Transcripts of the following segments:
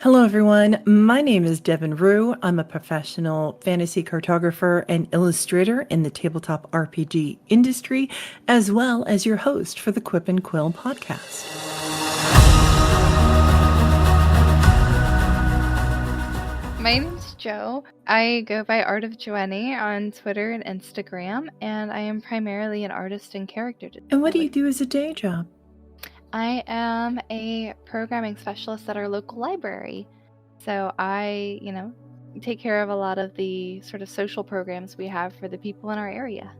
Hello, everyone. My name is Devin Rue. I'm a professional fantasy cartographer and illustrator in the tabletop RPG industry, as well as your host for the Quip and Quill podcast. My name's Jo. I go by Art of Joenni on Twitter and Instagram, and I am primarily an artist and character designer. And what do you do as a day job? I am a programming specialist at our local library. So I, take care of a lot of the sort of social programs we have for the people in our area.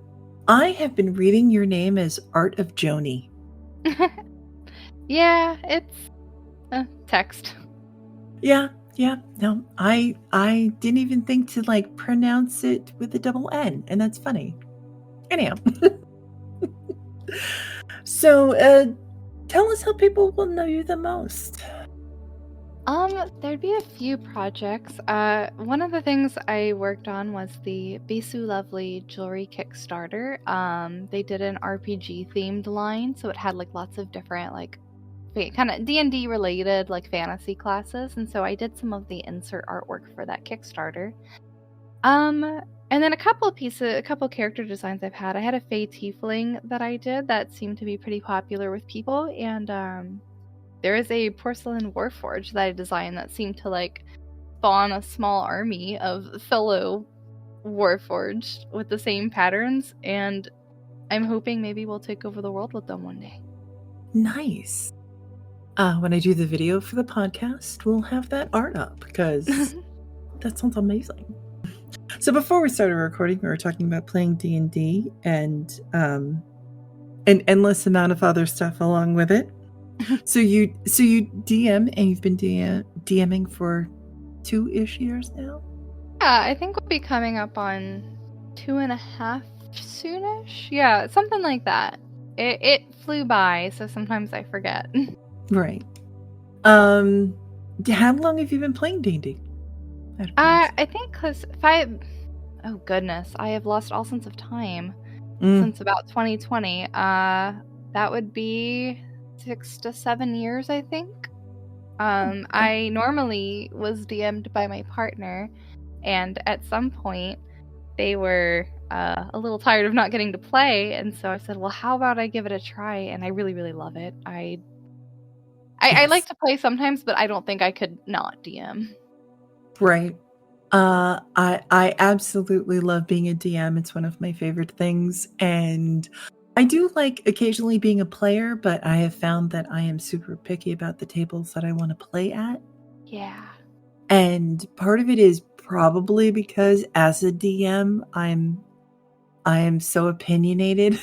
I have been reading your name as Art of Joenni. Yeah, it's text. Yeah. No, I didn't even think to pronounce it with a double N, and that's funny. Anyhow. So, tell us how people will know you the most. There'd be a few projects. One of the things I worked on was the Bisu Lovely Jewelry Kickstarter. They did an RPG themed line, so it had lots of different kind of D&D related fantasy classes, and so I did some of the insert artwork for that Kickstarter. And then a couple character designs I've had. I had a Fey Tiefling that I did that seemed to be pretty popular with people, and there is a porcelain warforge that I designed that seemed to spawn a small army of fellow warforged with the same patterns, and I'm hoping maybe we'll take over the world with them one day. Nice. When I do the video for the podcast, we'll have that art up because that sounds amazing. So before we started recording, we were talking about playing D&D and an endless amount of other stuff along with it. So you DM, and you've been DMing for 2-ish years now? Yeah, I think we'll be coming up on 2.5 soonish. Yeah, something like that. It flew by, so sometimes I forget. Right. How long have you been playing D&D? I think oh goodness, I have lost all sense of time since about 2020. That would be 6 to 7 years, I think. I normally was DM'd by my partner, and at some point they were a little tired of not getting to play, and so I said, well, how about I give it a try? And I really, really love it. I like to play sometimes, but I don't think I could not DM. Right. I absolutely love being a DM. It's one of my favorite things. And I do like occasionally being a player, but I have found that I am super picky about the tables that I want to play at. Yeah. And part of it is probably because as a DM, I am so opinionated.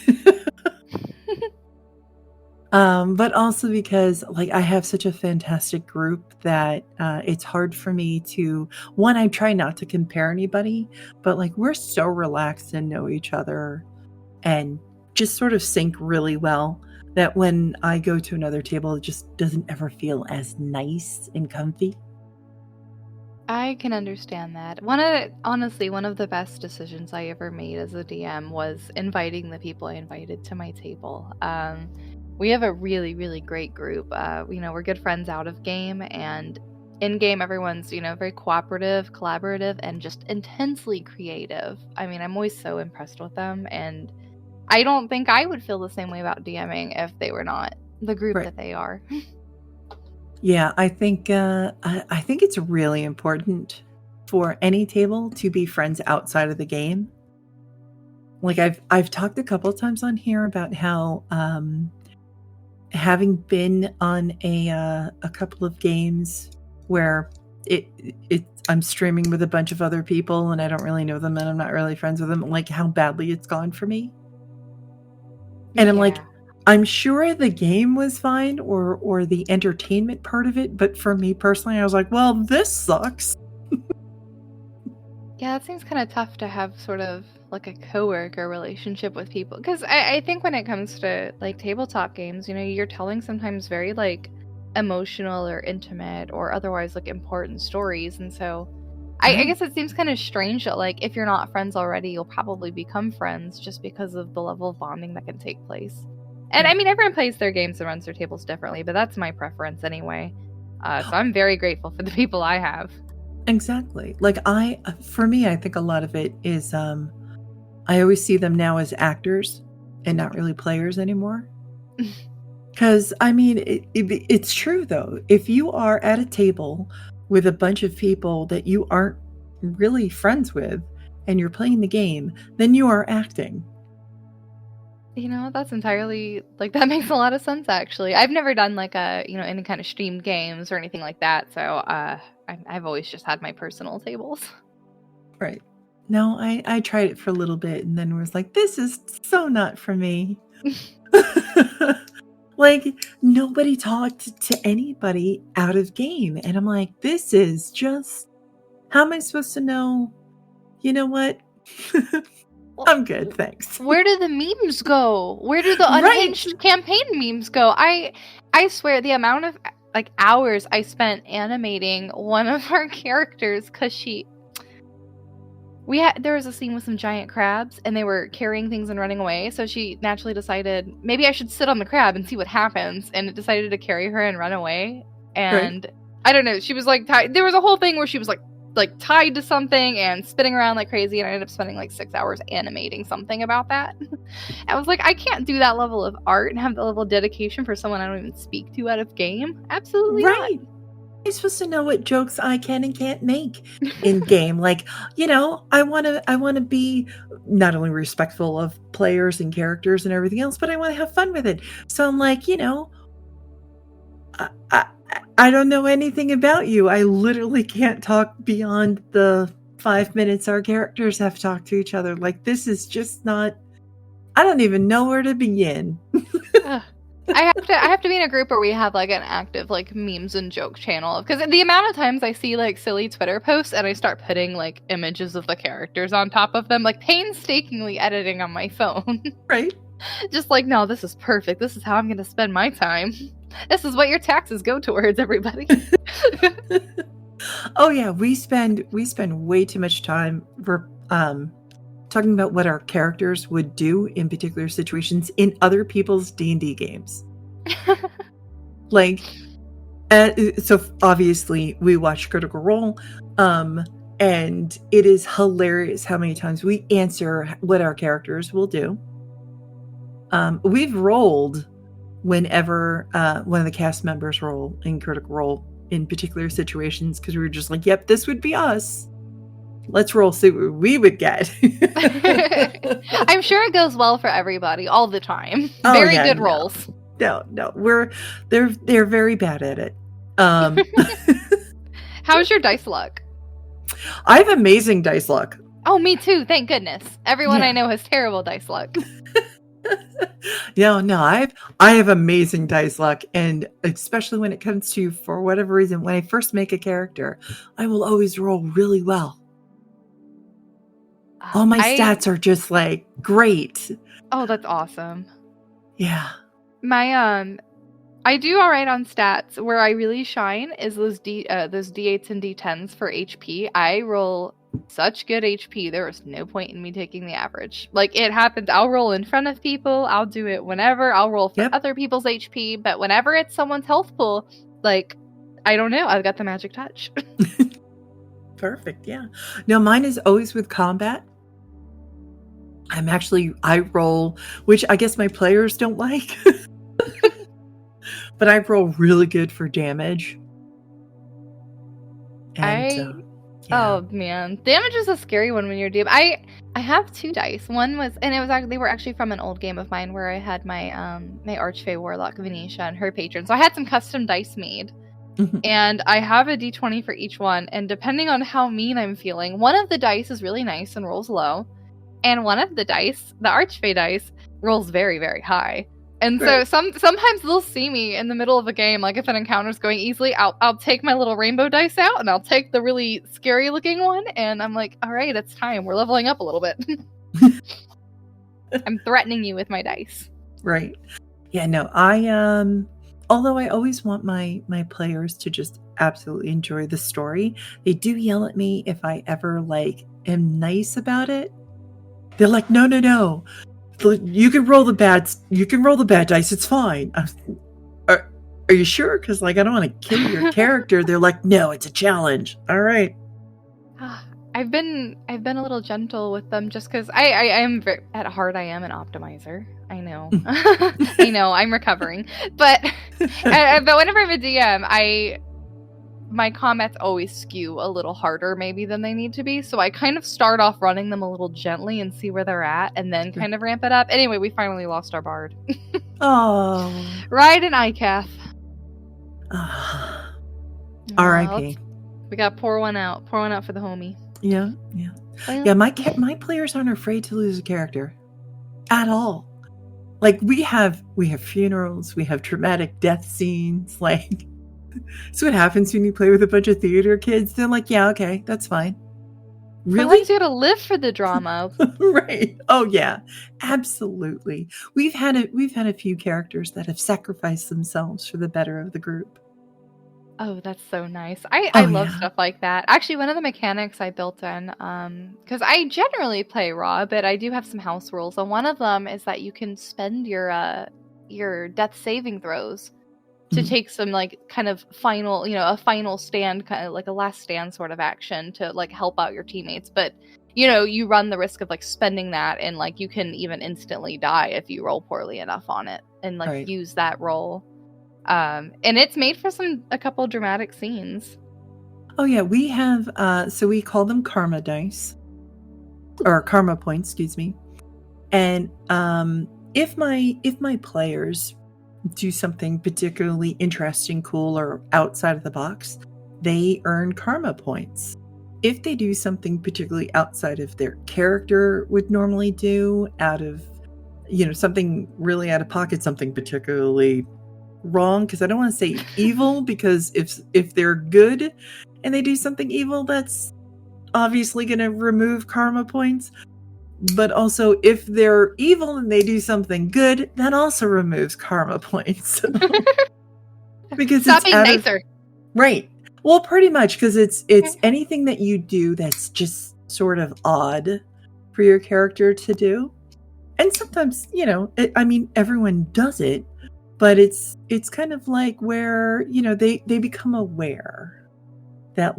But also because I have such a fantastic group that it's hard for me to, one, I try not to compare anybody, but we're so relaxed and know each other and just sort of sync really well that when I go to another table, it just doesn't ever feel as nice and comfy. I can understand that. Honestly, one of the best decisions I ever made as a DM was inviting the people I invited to my table. We have a really, really great group. We're good friends out of game, and in game, everyone's, very cooperative, collaborative, and just intensely creative. I mean, I'm always so impressed with them, and I don't think I would feel the same way about DMing if they were not the group that they are. Yeah, I think it's really important for any table to be friends outside of the game. I've talked a couple of times on here about how having been on a couple of games where I'm streaming with a bunch of other people and I don't really know them and I'm not really friends with them, how badly it's gone for me. And I'm I'm sure the game was fine or the entertainment part of it, but for me personally, I was like, well, this sucks. Yeah, it seems kind of tough to have sort of a coworker relationship with people, because I think when it comes to tabletop games, you're telling sometimes very emotional or intimate or otherwise important stories, and so I guess it seems kind of strange that if you're not friends already, you'll probably become friends just because of the level of bonding that can take place. And I mean, everyone plays their games and runs their tables differently, but that's my preference anyway. So I'm very grateful for the people I have. Exactly. Like for me, I think a lot of it is, I always see them now as actors and not really players anymore. Because, I mean, it's true, though. If you are at a table with a bunch of people that you aren't really friends with and you're playing the game, then you are acting. That's entirely, like, that makes a lot of sense, actually. I've never done, like, any kind of streamed games or anything like that, so I've always just had my personal tables. Right. No, I tried it for a little bit and then was like, this is so not for me. Like, nobody talked to anybody out of game. And I'm like, this is just, how am I supposed to know? You know what? I'm good, thanks. Where do the memes go? Where do the unhinged campaign memes go? I swear the amount of like hours I spent animating one of our characters because there was a scene with some giant crabs and they were carrying things and running away, so she naturally decided maybe I should sit on the crab and see what happens, and it decided to carry her and run away. And I don't know, she was like there was a whole thing where she was like tied to something and spinning around like crazy, and I ended up spending like 6 hours animating something about that. I was like, I can't do that level of art and have the level of dedication for someone I don't even speak to out of game. Absolutely not. I'm supposed to know what jokes I can and can't make in game. Like, I want to be not only respectful of players and characters and everything else, but I want to have fun with it. So I'm like, I don't know anything about you. I literally can't talk beyond the 5 minutes our characters have talked to each other. Like, this is just not, I don't even know where to begin. I have to be in a group where we have like an active like memes and joke channel, because the amount of times I see like silly Twitter posts and I start putting like images of the characters on top of them, like painstakingly editing on my phone. Right. Just like, no, this is perfect. This is how I'm going to spend my time. This is what your taxes go towards, everybody. Oh yeah, we spend way too much time talking about what our characters would do in particular situations in other people's D&D games. Like, so obviously we watch Critical Role, and it is hilarious how many times we answer what our characters will do. We've rolled whenever one of the cast members roll in Critical Role in particular situations, because we were just like, yep, this would be us. Let's roll, see what we would get. I'm sure it goes well for everybody all the time. Very good rolls. No, they're very bad at it. How's your dice luck? I have amazing dice luck. Oh, me too. Thank goodness. Everyone I know has terrible dice luck. No, I have amazing dice luck, and especially when it comes to, for whatever reason, when I first make a character, I will always roll really well. All my stats are just like great. Oh, that's awesome. Yeah. My I do all right on stats. Where I really shine is those D8s and D10s for HP. I roll such good HP. There was no point in me taking the average. Like, it happens. I'll roll in front of people. I'll do it whenever. I'll roll for other people's HP. But whenever it's someone's health pool, like, I don't know. I've got the magic touch. Perfect. Yeah. No, mine is always with combat. I roll, which I guess my players don't like, but I roll really good for damage. And, oh man, damage is a scary one when you're DM. I have 2 dice. One was, and it was they were actually from an old game of mine where I had my my Archfey Warlock Venetia and her patron. So I had some custom dice made. And I have a d20 for each one, and depending on how mean I'm feeling, one of the dice is really nice and rolls low, and one of the dice, the Archfey dice, rolls very, very high. And so sometimes they'll see me in the middle of a game, like if an encounter's going easily, I'll take my little rainbow dice out, and I'll take the really scary looking one, and I'm like, all right, it's time. We're leveling up a little bit. I'm threatening you with my dice. Right. Yeah, no, although I always want my players to just absolutely enjoy the story, they do yell at me if I ever am nice about it. They're like, no. You can roll the bad dice. It's fine. are you sure? Because like I don't want to kill your character. They're like, no, it's a challenge. All right. I've been a little gentle with them just because I am at heart I am an optimizer. I know. I know, I'm recovering. But but whenever I'm a DM, my combats always skew a little harder maybe than they need to be. So I kind of start off running them a little gently and see where they're at and then kind of ramp it up. Anyway, we finally lost our bard. Oh. Right in ICAF. R.I.P. We got pour one out. Pour one out for the homie. Yeah. Well, yeah, my players aren't afraid to lose a character. At all. Like we have funerals, we have traumatic death scenes, like so what happens when you play with a bunch of theater kids? They're like, yeah, okay, that's fine. Really? Sometimes you gotta live for the drama. Right. Oh yeah. Absolutely. We've had a few characters that have sacrificed themselves for the better of the group. Oh, that's so nice. I love stuff like that. Actually, one of the mechanics I built in, because I generally play raw, but I do have some house rules, and one of them is that you can spend your death saving throws to take some like kind of final, a final stand, kind of like a last stand sort of action to like help out your teammates. But you run the risk of like spending that, and like you can even instantly die if you roll poorly enough on it, and like use that roll. And it's made for a couple dramatic scenes. Oh yeah, we have so we call them karma dice or karma points, excuse me. And if my players do something particularly interesting, cool, or outside of the box, they earn karma points. If they do something particularly outside of their character would normally do, out of something really out of pocket, something particularly wrong, because I don't want to say evil, because if they're good and they do something evil, that's obviously going to remove karma points. But also if they're evil and they do something good, that also removes karma points. Because stop being nicer. Right. Well, pretty much, because it's anything that you do that's just sort of odd for your character to do. And sometimes, everyone does it. But it's kind of like where, they become aware that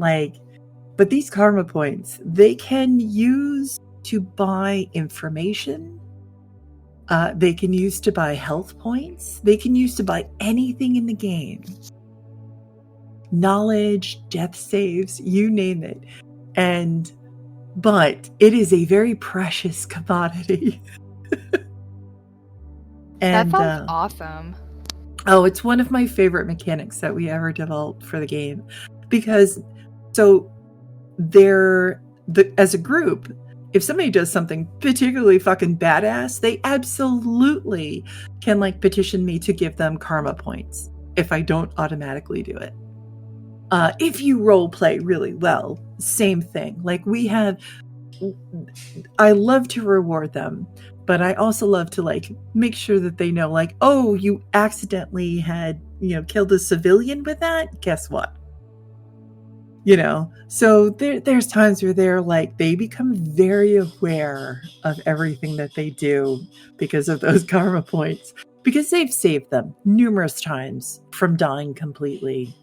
but these karma points, they can use to buy information. They can use to buy health points. They can use to buy anything in the game. Knowledge, death saves, you name it. But it is a very precious commodity. And, that sounds awesome. Oh, it's one of my favorite mechanics that we ever developed for the game, because so as a group, if somebody does something particularly fucking badass, they absolutely can petition me to give them karma points if I don't automatically do it. If you role play really well, same thing. I love to reward them. But I also love to make sure that they know oh, you accidentally had, killed a civilian with that. Guess what? So there's times where they become very aware of everything that they do because of those karma points, because they've saved them numerous times from dying completely.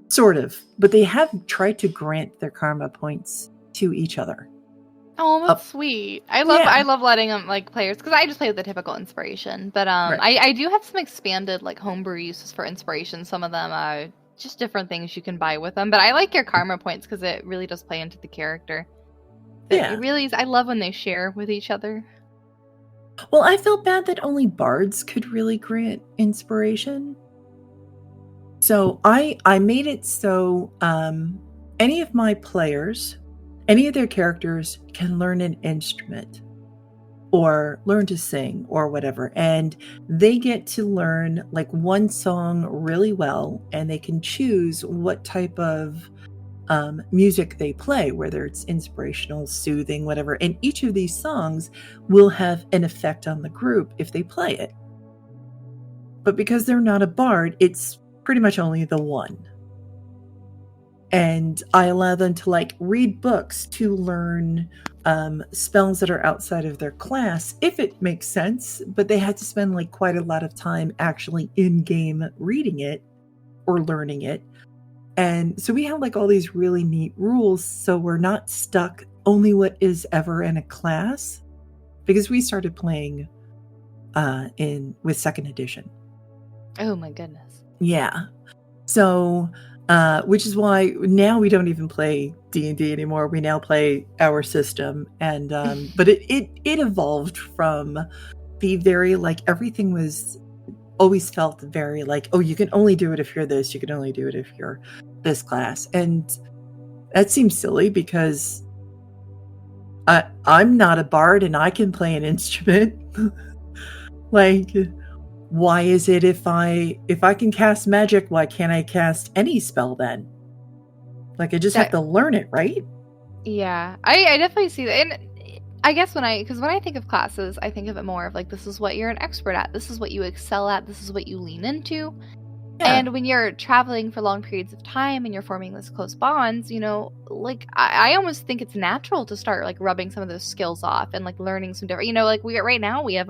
Sort of, but they have tried to grant their karma points to each other. Oh, that's sweet. I love letting them players, because I just play with the typical inspiration. But I do have some expanded homebrew uses for inspiration. Some of them are just different things you can buy with them. But I like your karma points because it really does play into the character. It really is. I love when they share with each other. Well, I felt bad that only bards could really grant inspiration. So I made it so any of my players, any of their characters can learn an instrument or learn to sing or whatever. And they get to learn one song really well, and they can choose what type of music they play, whether it's inspirational, soothing, whatever. And each of these songs will have an effect on the group if they play it. But because they're not a bard, it's pretty much only the one. And I allow them to like read books to learn spells that are outside of their class, if it makes sense. But they had to spend like quite a lot of time actually in game reading it or learning it. And so we have like all these really neat rules. So we're not stuck only what is ever in a class, because we started playing with second edition. Oh my goodness. Yeah. So, which is why now we don't even play D&D anymore. We now play our system. And, but it evolved from the very, like, everything was always felt very like, oh, you can only do it if you're this, you can only do it if you're this class. And that seems silly because I'm not a bard and I can play an instrument. Like, why is it if I can cast magic, why can't I cast any spell then? Like, I just have to learn it, right? Yeah, I definitely see that. And I guess when I think of classes, I think of it more of like, this is what you're an expert at, this is what you excel at, this is what you lean into. Yeah. And when you're traveling for long periods of time and you're forming those close bonds, you know, like I almost think it's natural to start like rubbing some of those skills off and like learning some different, you know, like right now we have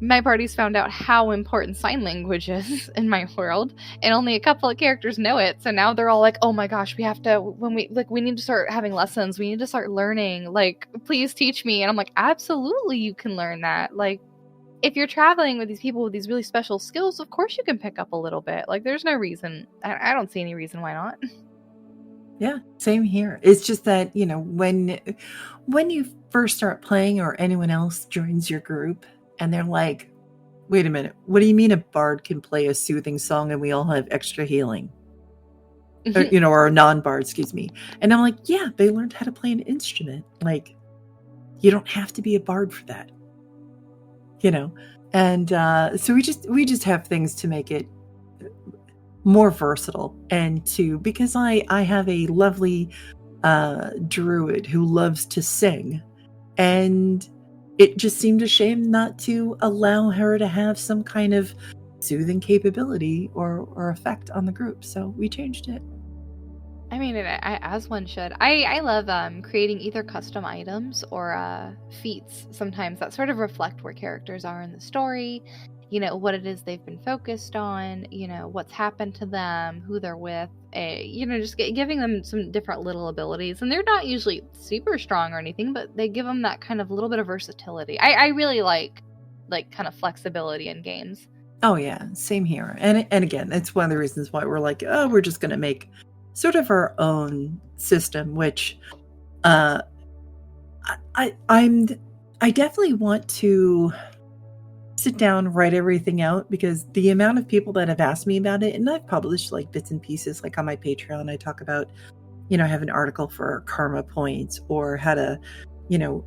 my party's found out how important sign language is in my world, and only a couple of characters know it. So now they're all like, oh my gosh, we have to, we need to start having lessons. We need to start learning. Like, please teach me. And I'm like, absolutely, you can learn that. Like, if you're traveling with these people with these really special skills, of course you can pick up a little bit. Like, there's no reason. I don't see any reason why not. Yeah, same here. It's just that, you know, when you first start playing or anyone else joins your group and they're like, wait a minute, what do you mean a bard can play a soothing song and we all have extra healing? Or, you know, or a non-bard, excuse me. And I'm like, yeah, they learned how to play an instrument. Like, you don't have to be a bard for that. You know? And so we just have things to make it more versatile, and because I have a lovely druid who loves to sing, and it just seemed a shame not to allow her to have some kind of soothing capability or effect on the group. So we changed it. I mean, as one should. I love creating either custom items or feats sometimes that sort of reflect where characters are in the story, you know, what it is they've been focused on, you know, what's happened to them, who they're with, you know, just giving them some different little abilities. And they're not usually super strong or anything, but they give them that kind of little bit of versatility. I really like kind of flexibility in games. Oh yeah, same here. And again, it's one of the reasons why we're like, oh, we're just going to make sort of our own system, which I definitely want to sit down, write everything out, because the amount of people that have asked me about it, and I've published like bits and pieces, like on my Patreon, I talk about, you know, I have an article for karma points or how to, you know,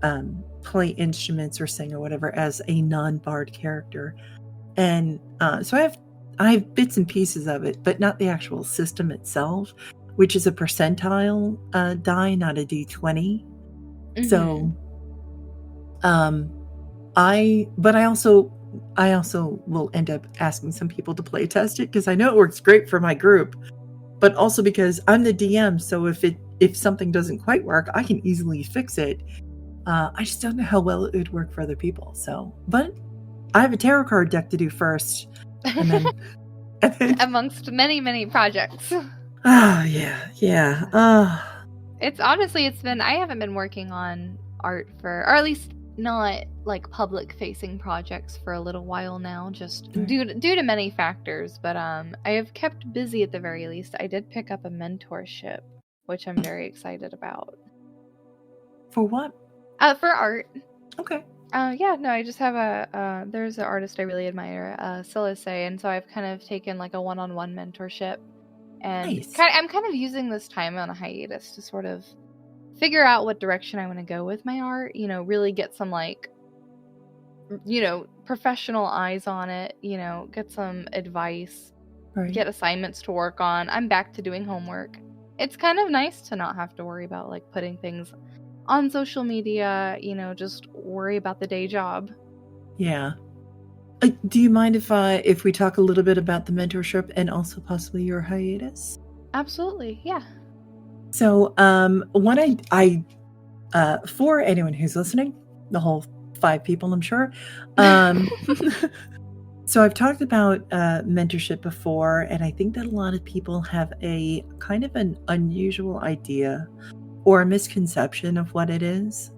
play instruments or sing or whatever as a non-bard character. And so I have bits and pieces of it, but not the actual system itself, which is a percentile die, not a D20. Mm-hmm. So, I also will end up asking some people to play test it, because I know it works great for my group, but also because I'm the DM. So if something doesn't quite work, I can easily fix it. I just don't know how well it would work for other people. So, but I have a tarot card deck to do first, and then amongst many projects. Oh yeah. It's honestly, I haven't been working on art or at least not like public facing projects for a little while now, just due to many factors. But I have kept busy at the very least. I did pick up a mentorship, which I'm very excited about. For what? For art. Okay. Yeah, no, I just have there's an artist I really admire, Silise, and so I've kind of taken like a one-on-one mentorship, and nice. I'm kind of using this time on a hiatus to sort of figure out what direction I want to go with my art, you know, really get some like, you know, professional eyes on it, you know, get some advice, get assignments to work on. I'm back to doing homework. It's kind of nice to not have to worry about like putting things on social media, you know, just worry about the day job. Yeah. Do you mind if we talk a little bit about the mentorship and also possibly your hiatus? Absolutely, yeah. So, what I for anyone who's listening, the whole 5 people, I'm sure. So I've talked about mentorship before, and I think that a lot of people have a kind of an unusual idea or a misconception of what it is.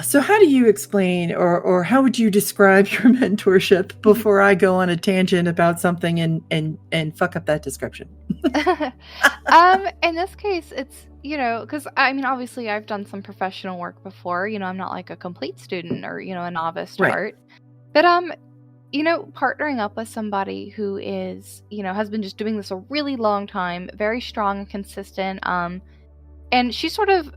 So how do you explain, or how would you describe your mentorship before I go on a tangent about something and fuck up that description? In this case, it's, because I mean, obviously I've done some professional work before, I'm not like a complete student or, a novice to Right. art. But, partnering up with somebody who is, has been just doing this a really long time, very strong and consistent, and she sort of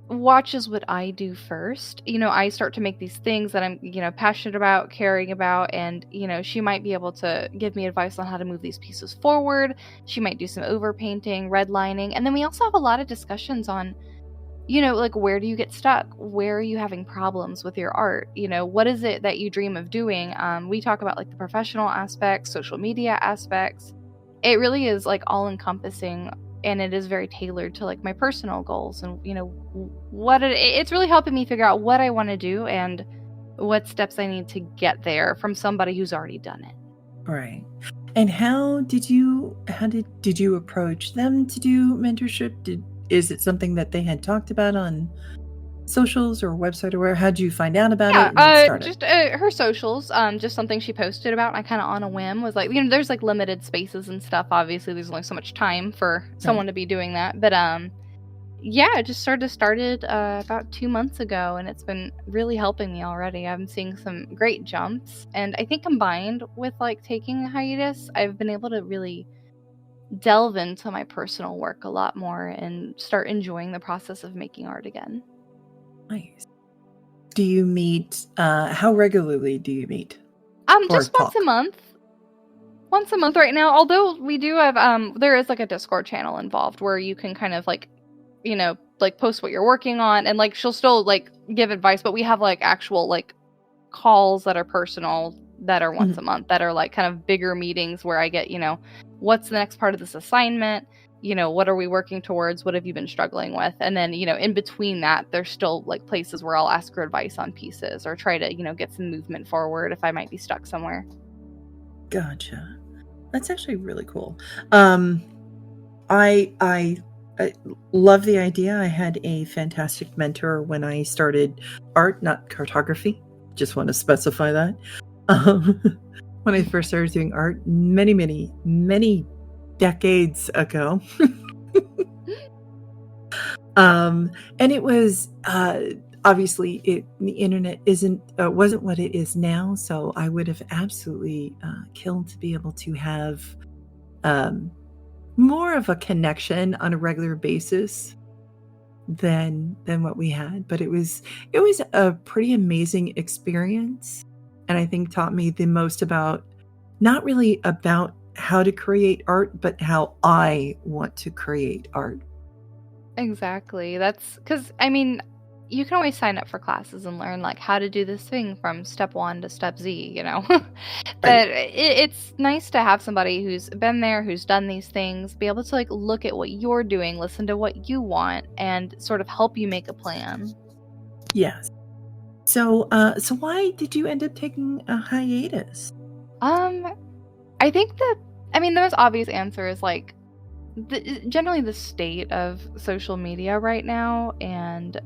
watches what I do first. I start to make these things that I'm, passionate about, caring about, and, she might be able to give me advice on how to move these pieces forward. She might do some overpainting, redlining, and then we also have a lot of discussions on, like, where do you get stuck? Where are you having problems with your art? What is it that you dream of doing? We talk about like the professional aspects, social media aspects. It really is like all encompassing, and it is very tailored to like my personal goals and it's really helping me figure out what I want to do and what steps I need to get there from somebody who's already done it. Right. And how did you approach them to do mentorship? Is it something that they had talked about on socials or website, or where? How did you find out about it and then Yeah, start it? just her socials, just something she posted about, and I kind of on a whim was like, there's like limited spaces and stuff. Obviously, there's only so much time for Right. someone to be doing that, but yeah, I just started about 2 months ago, and it's been really helping me already. I'm seeing some great jumps, and I think combined with like taking a hiatus, I've been able to really delve into my personal work a lot more and start enjoying the process of making art again. Nice. Do you meet? How regularly do you meet or Just once a talk? month. Once a month right now, although we do have there is like a Discord channel involved where you can kind of like, like post what you're working on, and like she'll still like give advice, but we have like actual like calls that are personal that are once a month, that are like kind of bigger meetings where I get, what's the next part of this assignment? What are we working towards? What have you been struggling with? And then, in between that, there's still like places where I'll ask her advice on pieces or try to, get some movement forward if I might be stuck somewhere. Gotcha. That's actually really cool. I love the idea. I had a fantastic mentor when I started art, not cartography. Just want to specify that. When I first started doing art, many, many, many decades ago. And it was obviously the internet wasn't what it is now. So I would have absolutely killed to be able to have more of a connection on a regular basis than what we had. But it was a pretty amazing experience, and I think taught me the most about, not really about how to create art, but how I want to create art. Exactly. That's because, I mean, you can always sign up for classes and learn like how to do this thing from step 1 to step Z. Right. But it's nice to have somebody who's been there, who's done these things, be able to like look at what you're doing, listen to what you want, and sort of help you make a plan. Yes. So so why did you end up taking a hiatus? I think that, I mean, the most obvious answer is like generally the state of social media right now, and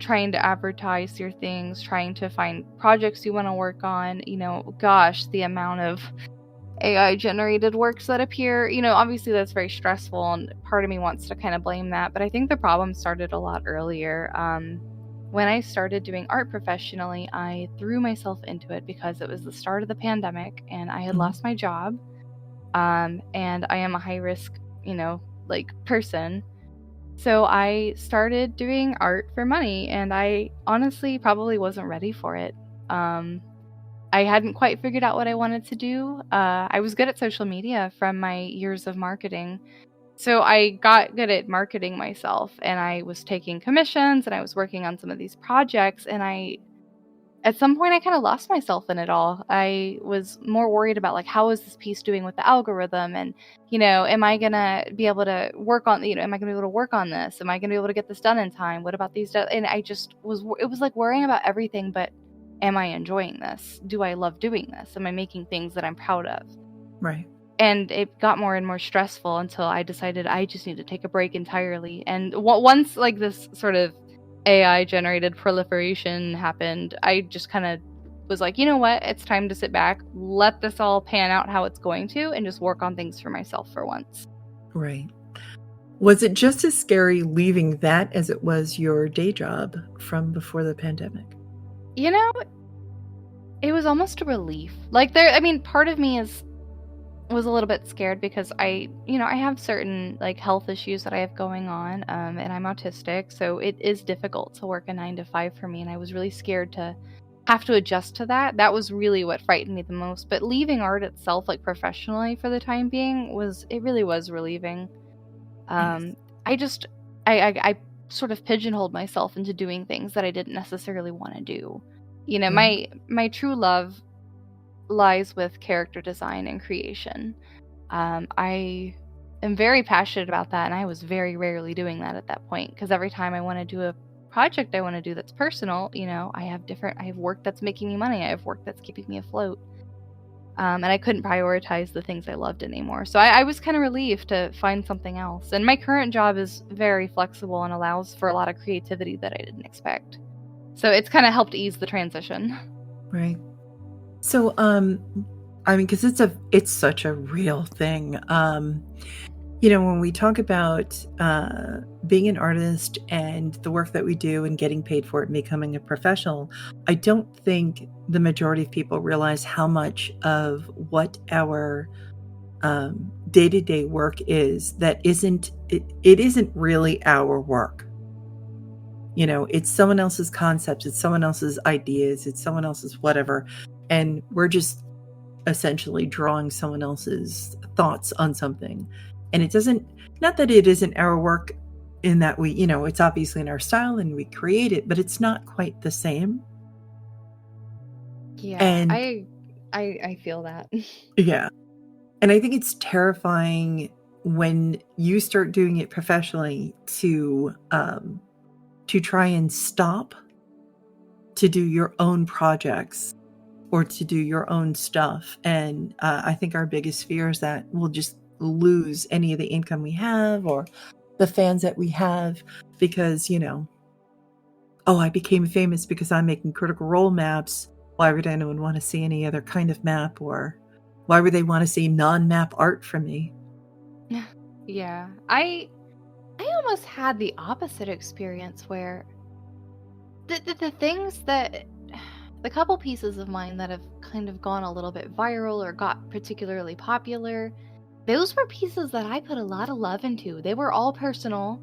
trying to advertise your things, trying to find projects you want to work on. Gosh, the amount of AI generated works that appear, obviously that's very stressful, and part of me wants to kind of blame that. But I think the problem started a lot earlier. When I started doing art professionally, I threw myself into it because it was the start of the pandemic and I had Mhm. lost my job. And I am a high risk, like person. So I started doing art for money, and I honestly probably wasn't ready for it. Um, I hadn't quite figured out what I wanted to do. I was good at social media from my years of marketing. So I got good at marketing myself, and I was taking commissions and I was working on some of these projects, and I at some point I kind of lost myself in it all. I was more worried about like, how is this piece doing with the algorithm? And, am I going to be able to work on, am I going to be able to work on this? Am I going to be able to get this done in time? What about these? And I just it was like worrying about everything, but am I enjoying this? Do I love doing this? Am I making things that I'm proud of? Right. And it got more and more stressful until I decided I just need to take a break entirely. And once like this sort of AI generated proliferation happened, I just kind of was like, you know what? It's time to sit back, let this all pan out how it's going to, and just work on things for myself for once. Right. Was it just as scary leaving that as it was your day job from before the pandemic? It was almost a relief. Like part of me was a little bit scared because I have certain like health issues that I have going on, and I'm autistic, so it is difficult to work a 9 to 5 for me, and I was really scared to have to adjust to that. That was really what frightened me the most. But leaving art itself, like professionally for the time being, really was relieving. Yes. I sort of pigeonholed myself into doing things that I didn't necessarily want to do. Right. My true love lies with character design and creation. I am very passionate about that, and I was very rarely doing that at that point, because every time I want to do a project I want to do that's personal, I have work that's making me money, I have work that's keeping me afloat, and I couldn't prioritize the things I loved anymore. So I was kind of relieved to find something else. And my current job is very flexible and allows for a lot of creativity that I didn't expect. So it's kind of helped ease the transition. Right. So, I mean, because it's such a real thing. When we talk about being an artist and the work that we do and getting paid for it and becoming a professional, I don't think the majority of people realize how much of what our day-to-day work is that it isn't really our work. It's someone else's concepts, it's someone else's ideas, it's someone else's whatever. And we're just essentially drawing someone else's thoughts on something. And not that it isn't our work in that we, it's obviously in our style and we create it, but it's not quite the same. Yeah, and I feel that. Yeah. And I think it's terrifying when you start doing it professionally to try and stop to do your own projects or to do your own stuff. And I think our biggest fear is that we'll just lose any of the income we have or the fans that we have because, I became famous because I'm making Critical Role maps. Why would anyone want to see any other kind of map, or why would they want to see non-map art from me? Yeah. I almost had the opposite experience where the things that the couple pieces of mine that have kind of gone a little bit viral or got particularly popular, those were pieces that I put a lot of love into. They were all personal.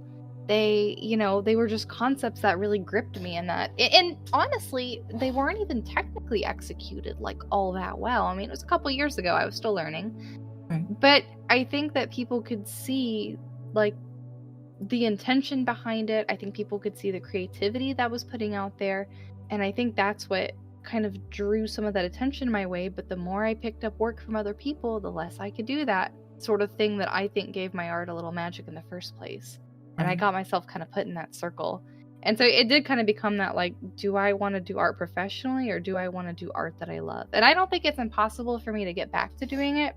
They were just concepts that really gripped me, and honestly, they weren't even technically executed like all that well. I mean, it was a couple years ago. I was still learning. Right. But I think that people could see like the intention behind it. I think people could see the creativity that was putting out there. And I think that's what kind of drew some of that attention my way. But the more I picked up work from other people, the less I could do that sort of thing that I think gave my art a little magic in the first place. And I got myself kind of put in that circle. And so it did kind of become that, like, do I want to do art professionally or do I want to do art that I love? And I don't think it's impossible for me to get back to doing it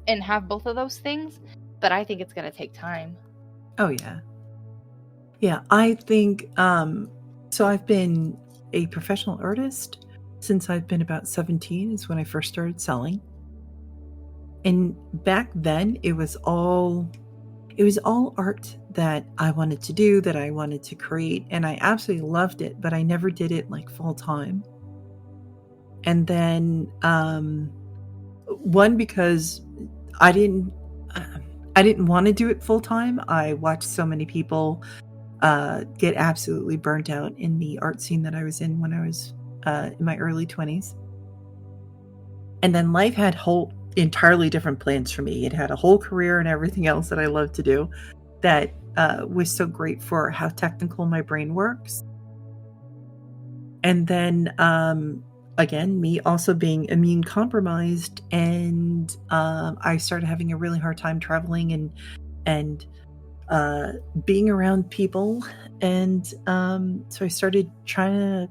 and have both of those things, but I think it's going to take time. Oh, yeah. Yeah, I think, so I've been a professional artist since I've been about 17 is when I first started selling. And back then it was all art that I wanted to do, that I wanted to create, and I absolutely loved it, but I never did it like full time. And then one, because I didn't want to do it full time. I watched so many people get absolutely burnt out in the art scene that I was in when I was in my early 20s. And then life had entirely different plans for me. It had a whole career and everything else that I love to do that was so great for how technical my brain works. And then, again, me also being immune compromised, and I started having a really hard time traveling and being around people. And so I started trying to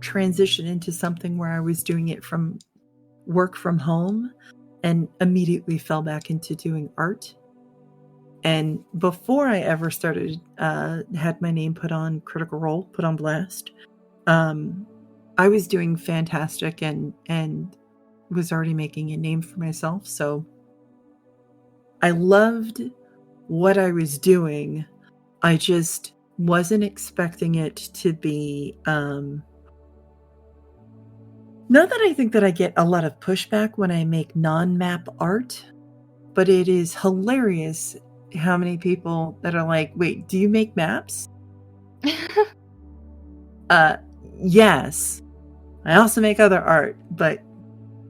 transition into something where I was doing it from work from home, and immediately fell back into doing art. And before I ever started, had my name put on Critical Role, put on blast, I was doing fantastic and was already making a name for myself. So I loved what I was doing. I just wasn't expecting it to be, not that I think that I get a lot of pushback when I make non-map art, but it is hilarious how many people that are like, wait, do you make maps? Yes. I also make other art, but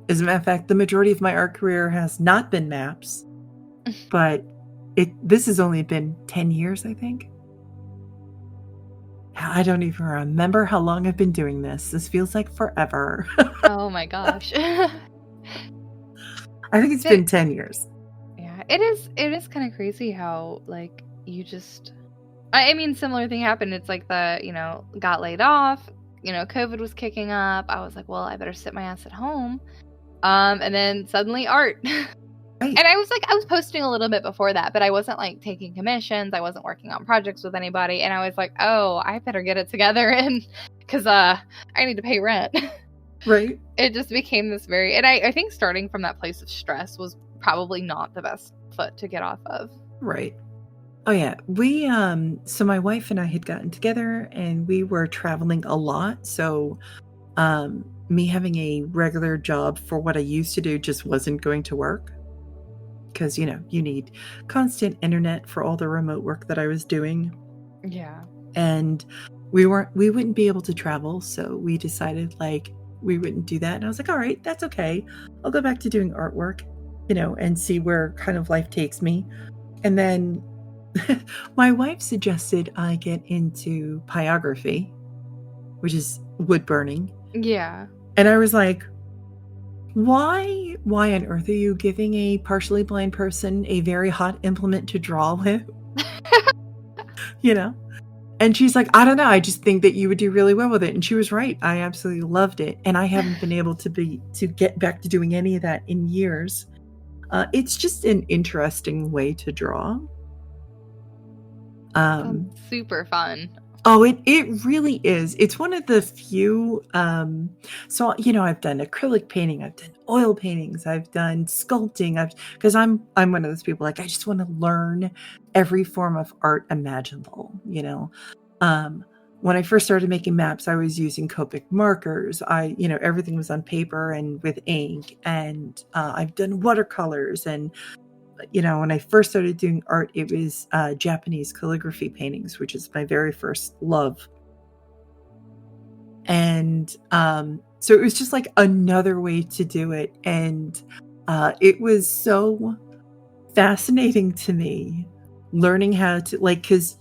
as a matter of fact, the majority of my art career has not been maps, but this has only been 10 years, I think. I don't even remember how long I've been doing this. This feels like forever. Oh my gosh. I think it's been 10 years. Yeah, it is kind of crazy how, like, you just, I mean, similar thing happened. It's like got laid off, COVID was kicking up. I was like, well, I better sit my ass at home. And then suddenly art. Right. And I was posting a little bit before that, but I wasn't like taking commissions. I wasn't working on projects with anybody. And I was like, oh, I better get it together, and because I need to pay rent. Right. It just became this and I think starting from that place of stress was probably not the best foot to get off of. Right. Oh yeah. We, so my wife and I had gotten together and we were traveling a lot. So, me having a regular job for what I used to do just wasn't going to work. Because, you need constant internet for all the remote work that I was doing. Yeah. And we wouldn't be able to travel. So we decided we wouldn't do that. And I was like, all right, that's okay. I'll go back to doing artwork, and see where kind of life takes me. And then my wife suggested I get into pyrography, which is wood burning. Yeah. And I was like, why on earth are you giving a partially blind person a very hot implement to draw with? And she's like, I don't know. I just think that you would do really well with it. And she was right. I absolutely loved it. And I haven't been able to get back to doing any of that in years. It's just an interesting way to draw. Super fun. Oh, it really is. It's one of the few, so, I've done acrylic painting, I've done oil paintings, I've done sculpting, because I'm one of those people, I just want to learn every form of art imaginable, When I first started making maps, I was using Copic markers. Everything was on paper and with ink, and I've done watercolors, and when I first started doing art, it was Japanese calligraphy paintings, which is my very first love. And so it was just like another way to do it. And it was so fascinating to me learning how to, because,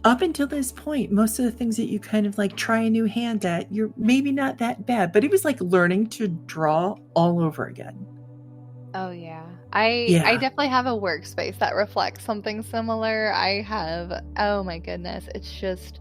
up until this point, most of the things that you kind of try a new hand at, you're maybe not that bad, but it was like learning to draw all over again. Oh yeah. I definitely have a workspace that reflects something similar. I have, oh my goodness, it's just,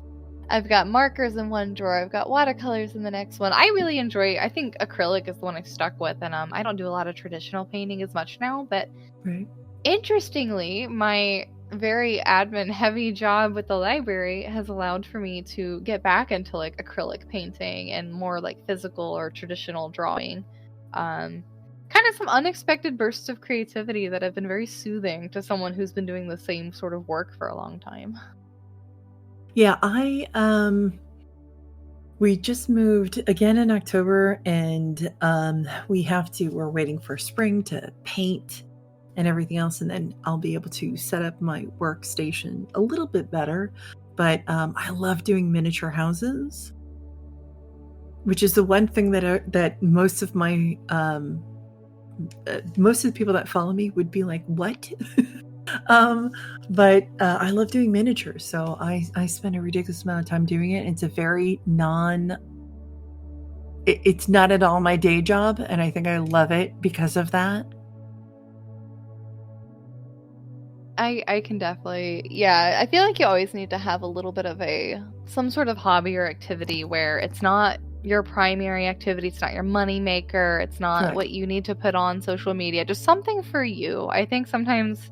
I've got markers in one drawer, I've got watercolors in the next one. I really enjoy, I think acrylic is the one I stuck with, and I don't do a lot of traditional painting as much now, but right. Interestingly, my very admin heavy job with the library has allowed for me to get back into acrylic painting and more physical or traditional drawing. Kind of some unexpected bursts of creativity that have been very soothing to someone who's been doing the same sort of work for a long time. Yeah, we just moved again in October, and we're waiting for spring to paint and everything else, and then I'll be able to set up my workstation a little bit better. But I love doing miniature houses, which is the one thing that most of my most of the people that follow me would be like, what? But I love doing miniatures, so I spend a ridiculous amount of time doing it. It's a very it's not at all my day job, and I think I love it because of that. I can definitely, yeah, I feel like you always need to have a little bit of some sort of hobby or activity where it's not your primary activity, it's not your money maker, it's not Right. what you need to put on social media, just something for you. I think sometimes,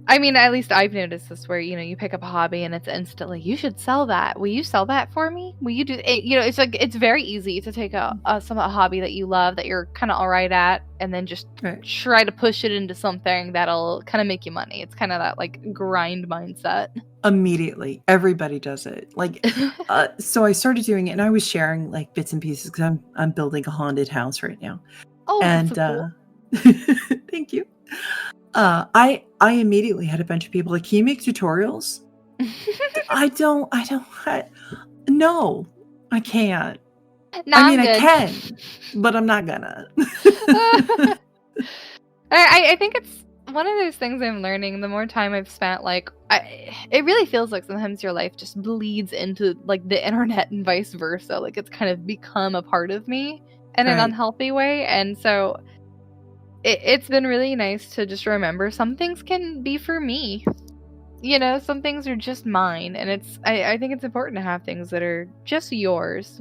I mean, at least I've noticed this where, you pick up a hobby and it's instantly, you should sell that. Will you sell that for me? Will you do it? It's like, it's very easy to take a hobby that you love, that you're kind of all right at, and then just try to push it into something that'll kind of make you money. It's kind of that like grind mindset. Immediately. Everybody does it. Like, so I started doing it, and I was sharing like bits and pieces because I'm building a haunted house right now. Oh, and that's so cool. Thank you. I immediately had a bunch of people like, can you make tutorials? No, I can't. No, I mean, I'm good. I can, but I'm not gonna. I think it's one of those things I'm learning. The more time I've spent, like, it really feels like sometimes your life just bleeds into like the internet and vice versa. Like it's kind of become a part of me in an unhealthy way, and so it's been really nice to just remember some things can be for me. Some things are just mine, and I think it's important to have things that are just yours,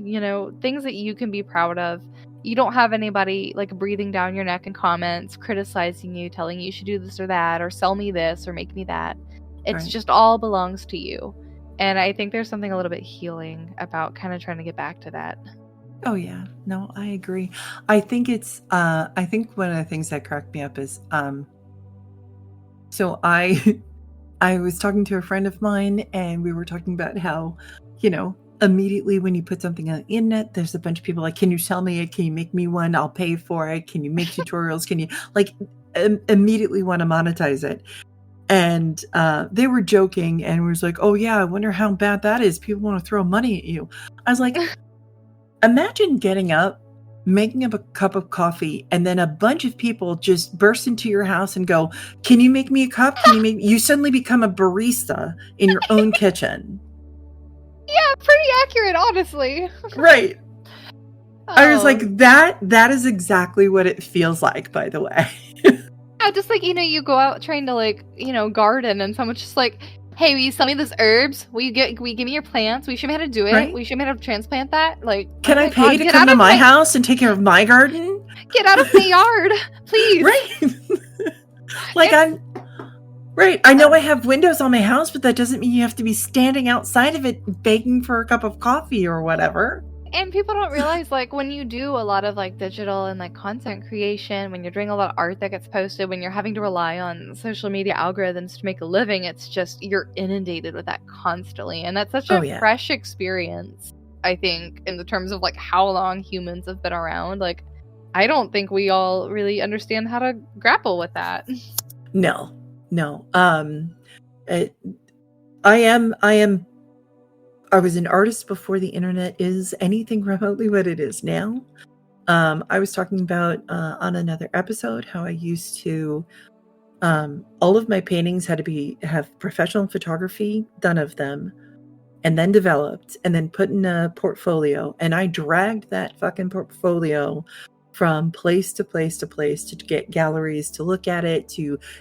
things that you can be proud of. You don't have anybody like breathing down your neck in comments, criticizing you, telling you should do this or that, or sell me this or make me that. It's just all belongs to you. And I think there's something a little bit healing about kind of trying to get back to that. Oh yeah, no, I agree. I think I think one of the things that cracked me up is, so I was talking to a friend of mine, and we were talking about how, immediately when you put something on the internet, there's a bunch of people like, can you sell me it? Can you make me one? I'll pay for it. Can you make tutorials? Can you like immediately want to monetize it? And they were joking and was like, oh yeah, I wonder how bad that is. People want to throw money at you. I was like, imagine getting up, making up a cup of coffee, and then a bunch of people just burst into your house and go, can you make me a cup? You suddenly become a barista in your own kitchen. Yeah, pretty accurate, honestly. Right. Oh. I was like, that is exactly what it feels like, by the way. Yeah, just like, you go out trying to like, garden, and someone's just like, hey, will you sell me those herbs? Will you give me your plants? Will you show me how to do it? Right? Will you show me how to transplant that? Like, can I pay to come to my house and take care of my garden? Get out of my yard, please. Right. Like I know I have windows on my house, but that doesn't mean you have to be standing outside of it begging for a cup of coffee or whatever. And people don't realize, like, when you do a lot of like digital and like content creation, when you're doing a lot of art that gets posted, when you're having to rely on social media algorithms to make a living, it's just, you're inundated with that constantly. And that's such a fresh experience, I think, in the terms of like how long humans have been around. Like, I don't think we all really understand how to grapple with that. No. I was an artist before the internet is anything remotely what it is now. I was talking about on another episode how I used to, all of my paintings had to have professional photography done of them, and then developed, and then put in a portfolio. And I dragged that fucking portfolio from place to place to place to get galleries to look at it,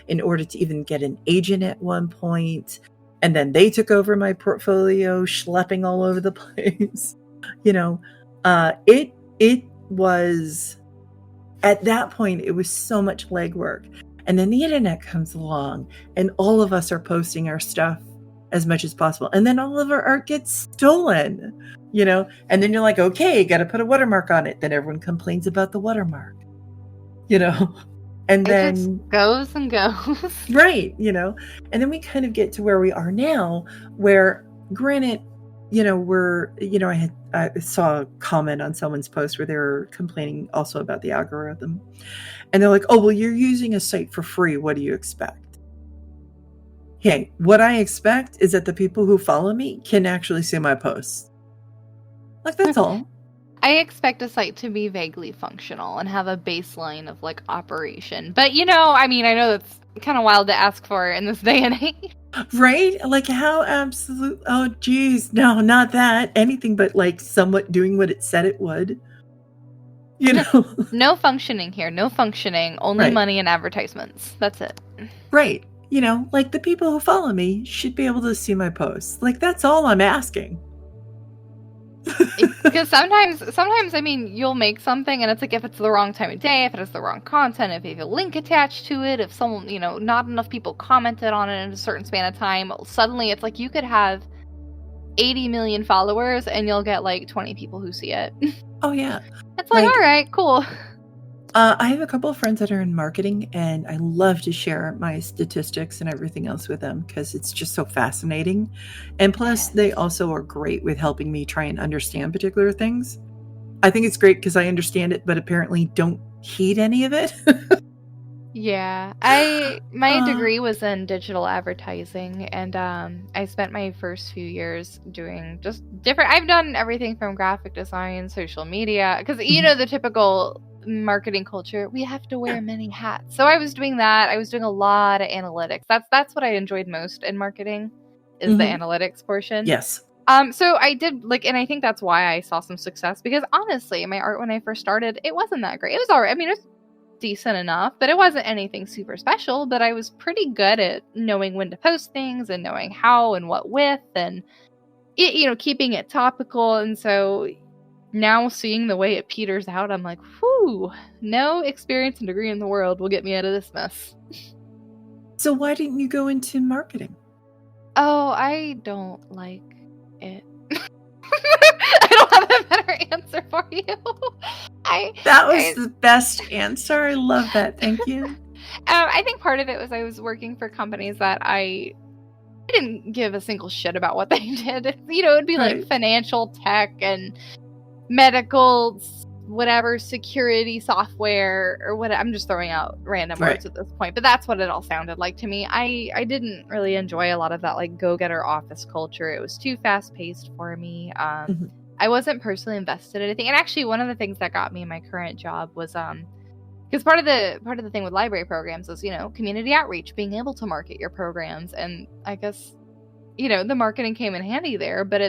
in order to even get an agent at one point. And then they took over my portfolio, schlepping all over the place. It was, at that point, it was so much legwork. And then the internet comes along, and all of us are posting our stuff as much as possible. And then all of our art gets stolen, and then you're like, okay, got to put a watermark on it. Then everyone complains about the watermark, and then it just goes and goes. Right. And then we kind of get to where we are now, where granted, I saw a comment on someone's post where they were complaining also about the algorithm, and they're like, oh, well, you're using a site for free. What do you expect? Hey, what I expect is that the people who follow me can actually see my posts. Like, that's all. I expect a site to be vaguely functional and have a baseline of like operation. But I know kind of wild to ask for in this day and age. Right? Like how absolute, oh geez, no, not that. Anything but like somewhat doing what it said it would. You know? No functioning here. No functioning. Only Right. money and advertisements. That's it. Right. You know, like the people who follow me should be able to see my posts. Like that's all I'm asking. Because sometimes, I mean, you'll make something and it's like if it's the wrong time of day, if it has the wrong content, if you have a link attached to it, if someone, you know, not enough people commented on it in a certain span of time, suddenly it's like you could have 80 million followers and you'll get like 20 people who see it. Oh, yeah. It's like, all right, cool. I have a couple of friends that are in marketing, and I love to share my statistics and everything else with them because it's just so fascinating. And plus, they also are great with helping me try and understand particular things. I think it's great because I understand it, but apparently don't heed any of it. Yeah, my degree was in digital advertising, and I spent my first few years doing just different. I've done everything from graphic design, social media, because you know the typical marketing culture. We have to wear many hats. So I was doing that. I was doing a lot of analytics. That's what I enjoyed most in marketing, is the analytics portion. Yes. So I did and I think that's why I saw some success, because honestly, my art when I first started, it wasn't that great. It was all right. I mean, it was decent enough, but it wasn't anything super special. But I was pretty good at knowing when to post things and knowing how and what with, and keeping it topical. And so now seeing the way it peters out, I'm like, whew, no experience and degree in the world will get me out of this mess. So why didn't you go into marketing? Oh, I don't like it. I don't have a better answer for you. That was the best answer. I love that. Thank you. I think part of it was I was working for companies that I didn't give a single shit about what they did. It would be like financial tech and medical, whatever, security software or what. I'm just throwing out random words at this point, but that's what it all sounded like to me. I didn't really enjoy a lot of that like go-getter office culture. It was too fast-paced for me. I wasn't personally invested in anything. And actually, one of the things that got me in my current job was because part of the thing with library programs is community outreach, being able to market your programs, and I guess the marketing came in handy there. But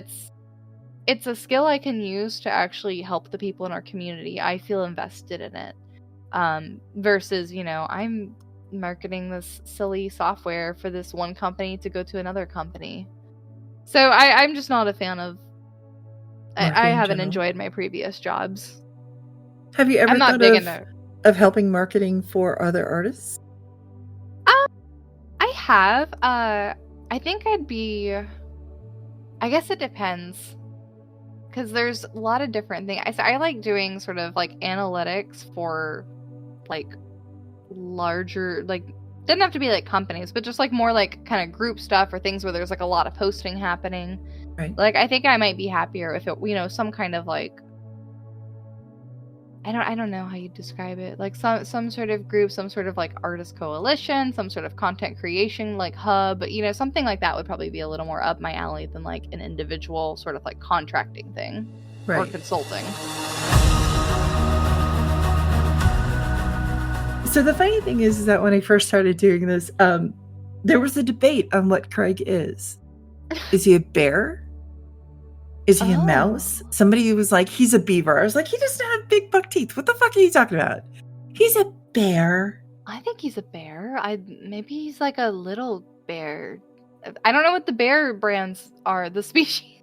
it's a skill I can use to actually help the people in our community. I feel invested in it versus I'm marketing this silly software for this one company to go to another company. So I'm just not a fan of. I haven't enjoyed my previous jobs. Have you ever thought of helping marketing for other artists? I have. I think I guess it depends. Because there's a lot of different things. I like doing sort of like analytics for like larger, like, doesn't have to be like companies, but just like more like kind of group stuff or things where there's like a lot of posting happening. Right. Like, I think I might be happier if it, some kind of like, I don't know how you describe it. Like some sort of group, some sort of like artist coalition, some sort of content creation like hub, something like that would probably be a little more up my alley than like an individual sort of like contracting thing or consulting. So the funny thing is that when I first started doing this, there was a debate on what Craig is. Is he a bear? Is he a mouse? Somebody was like, he's a beaver. I was like, he doesn't have big buck teeth. What the fuck are you talking about? He's a bear. I think he's a bear. Maybe he's like a little bear. I don't know what the bear brands are, the species.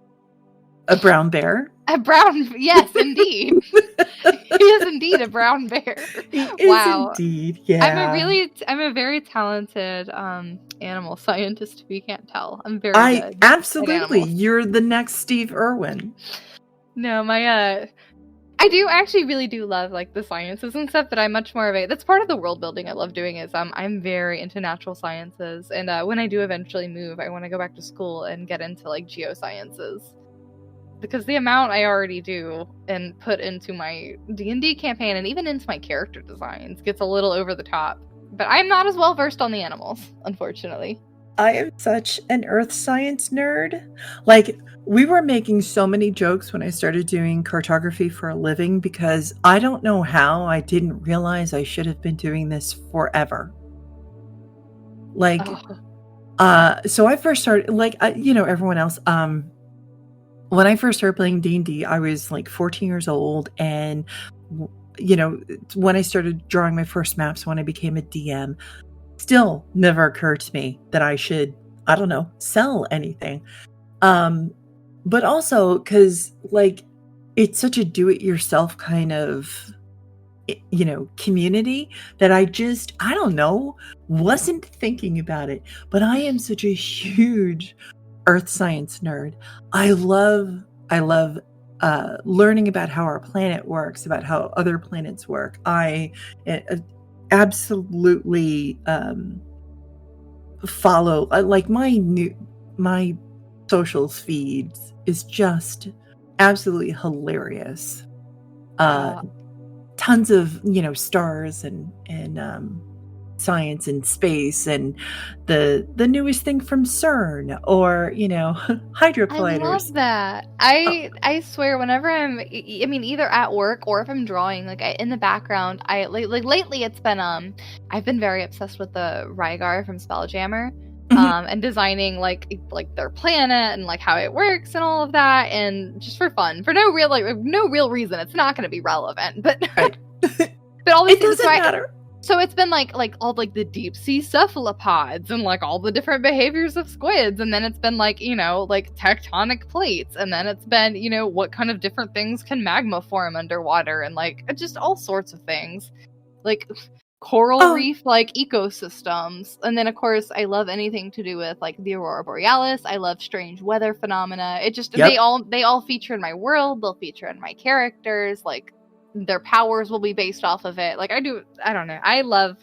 A brown bear? A brown, yes, indeed. He is indeed a brown bear. He is indeed, yeah. I'm a very talented animal scientist, if you can't tell. I'm very good. Absolutely. You're the next Steve Irwin. No, I do actually really do love like the sciences and stuff, but I'm much more of that's part of the world building I love doing is I'm very into natural sciences, and when I do eventually move, I want to go back to school and get into like geosciences. Because the amount I already do and put into my D&D campaign and even into my character designs gets a little over the top. But I'm not as well versed on the animals, unfortunately. I am such an earth science nerd. Like, we were making so many jokes when I started doing cartography for a living because I don't know how I didn't realize I should have been doing this forever. Like, Oh, so I first started, like, everyone else, when I first started playing D&D, I was like 14 years old. And, when I started drawing my first maps, when I became a DM, still never occurred to me that I should, I don't know, sell anything. But also because, like, it's such a do-it-yourself kind of, community that I don't know, wasn't thinking about it. But I am such a huge earth science nerd. I love learning about how our planet works, about how other planets work. I absolutely follow, like, my socials feeds is just absolutely hilarious. uh, Tons of stars and science and space, and the newest thing from CERN, or hydro I colliders. love that. Oh, I swear, whenever I mean, either at work or if I'm drawing, like in the background, I like lately it's been I've been very obsessed with the Rygar from Spelljammer, and designing like their planet and like how it works and all of that, and just for fun, for no real reason. It's not going to be relevant, but right. but all these It things. doesn't matter. So it's been like all like the deep sea cephalopods and like all the different behaviors of squids, and then it's been like like tectonic plates, and then it's been what kind of different things can magma form underwater, and like just all sorts of things, like coral reef like ecosystems. And then of course I love anything to do with like the aurora borealis. I love strange weather phenomena. It just Yep. they all feature in my world. They'll feature in my characters. Like their powers will be based off of it. Like I don't know. I love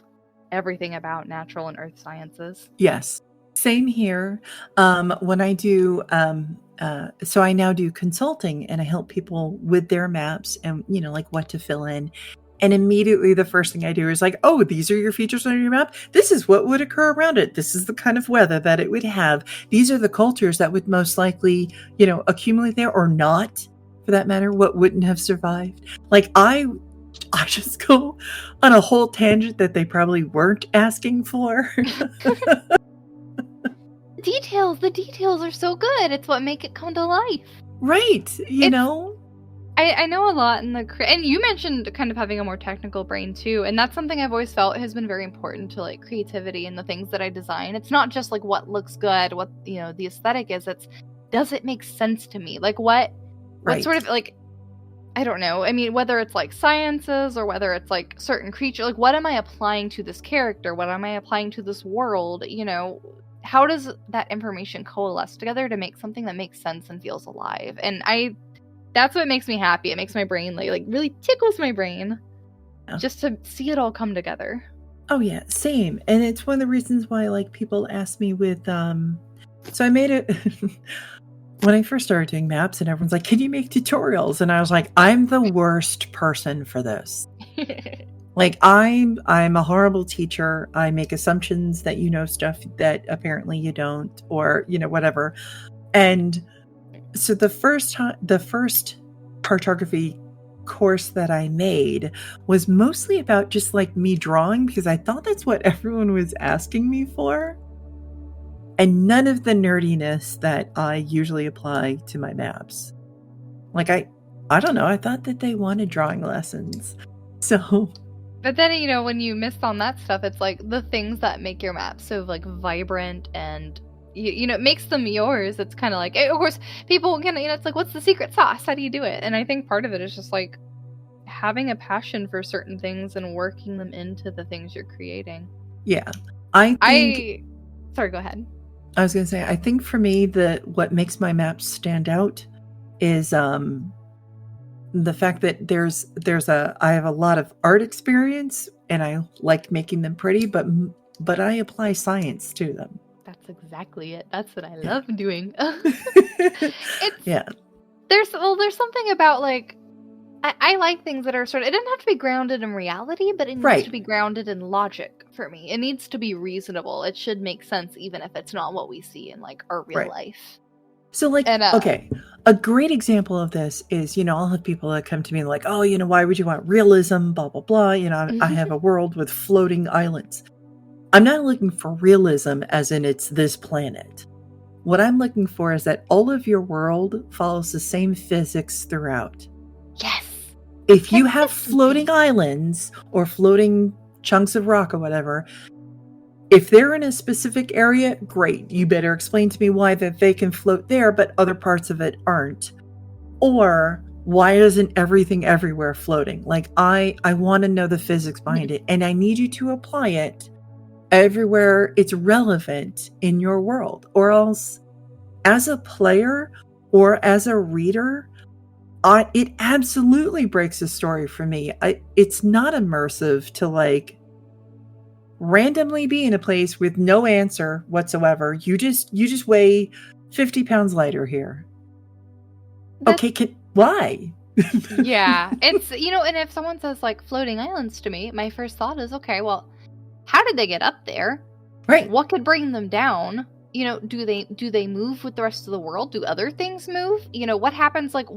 everything about natural and earth sciences. Yes. Same here. When I do, so I now do consulting, and I help people with their maps and, like what to fill in. And immediately the first thing I do is like, oh, these are your features on your map. This is what would occur around it. This is the kind of weather that it would have. These are the cultures that would most likely, accumulate there, or not, for that matter, what wouldn't have survived. Like, I just go on a whole tangent that they probably weren't asking for. The details are so good. It's what make it come to life. Right. I know a lot in and you mentioned kind of having a more technical brain too, and that's something I've always felt has been very important to like creativity and the things that I design. It's not just like what looks good, what the aesthetic is. It's, does it make sense to me? Like what sort of, like, I don't know. I mean, whether it's like sciences or whether it's like certain creature, like what am I applying to this character? What am I applying to this world? How does that information coalesce together to make something that makes sense and feels alive? And that's what makes me happy. It makes my brain like really tickles my brain, just to see it all come together. Oh yeah, same. And it's one of the reasons why, like, people ask me with so I made it when I first started doing maps, and everyone's like, can you make tutorials? And I was like, I'm the worst person for this. Like, I'm a horrible teacher. I make assumptions that stuff that apparently you don't, or whatever. And so the first cartography course that I made was mostly about just like me drawing, because I thought that's what everyone was asking me for, and none of the nerdiness that I usually apply to my maps. Like, I don't know, I thought that they wanted drawing lessons. So, but then when you miss on that stuff, it's like the things that make your map so like vibrant and it makes them yours. It's kind of like, of course, people can, it's like, what's the secret sauce? How do you do it? And I think part of it is just like having a passion for certain things and working them into the things you're creating. Yeah. Sorry, go ahead. I was going to say, I think for me, what makes my maps stand out is the fact that I have a lot of art experience, and I like making them pretty, but I apply science to them. That's exactly it. That's what I love doing. Yeah. There's something about like, I like things that are sort of, it doesn't have to be grounded in reality, but it needs to be grounded in logic for me. It needs to be reasonable. It should make sense, even if it's not what we see in like our real life. So like, okay, a great example of this is, I'll have people that come to me like, oh, why would you want realism, blah, blah, blah. I have a world with floating islands. I'm not looking for realism as in it's this planet. What I'm looking for is that all of your world follows the same physics throughout. Yes. If you have floating islands or floating chunks of rock or whatever, if they're in a specific area, great. You better explain to me why that they can float there, but other parts of it aren't. Or why isn't everything everywhere floating? Like, I want to know the physics behind it, and I need you to apply it everywhere it's relevant in your world. Or else, as a player or as a reader, it absolutely breaks the story for me. It's not immersive to like randomly be in a place with no answer whatsoever. You just weigh 50 pounds lighter here. Okay, why? Yeah, it's, and if someone says like floating islands to me, my first thought is, okay, well, how did they get up there? Right. What could bring them down? Do they move with the rest of the world? Do other things move? What happens? Like,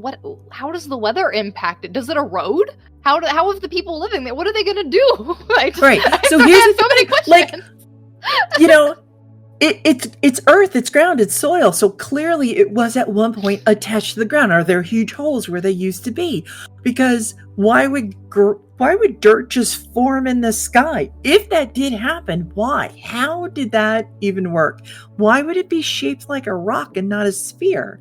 how does the weather impact it? Does it erode? How have the people living there? What are they gonna do? Right. So here's so many questions. Like, it's earth, it's ground, it's soil. So clearly it was at one point attached to the ground. Are there huge holes where they used to be? Because why would dirt just form in the sky? If that did happen, why? How did that even work? Why would it be shaped like a rock and not a sphere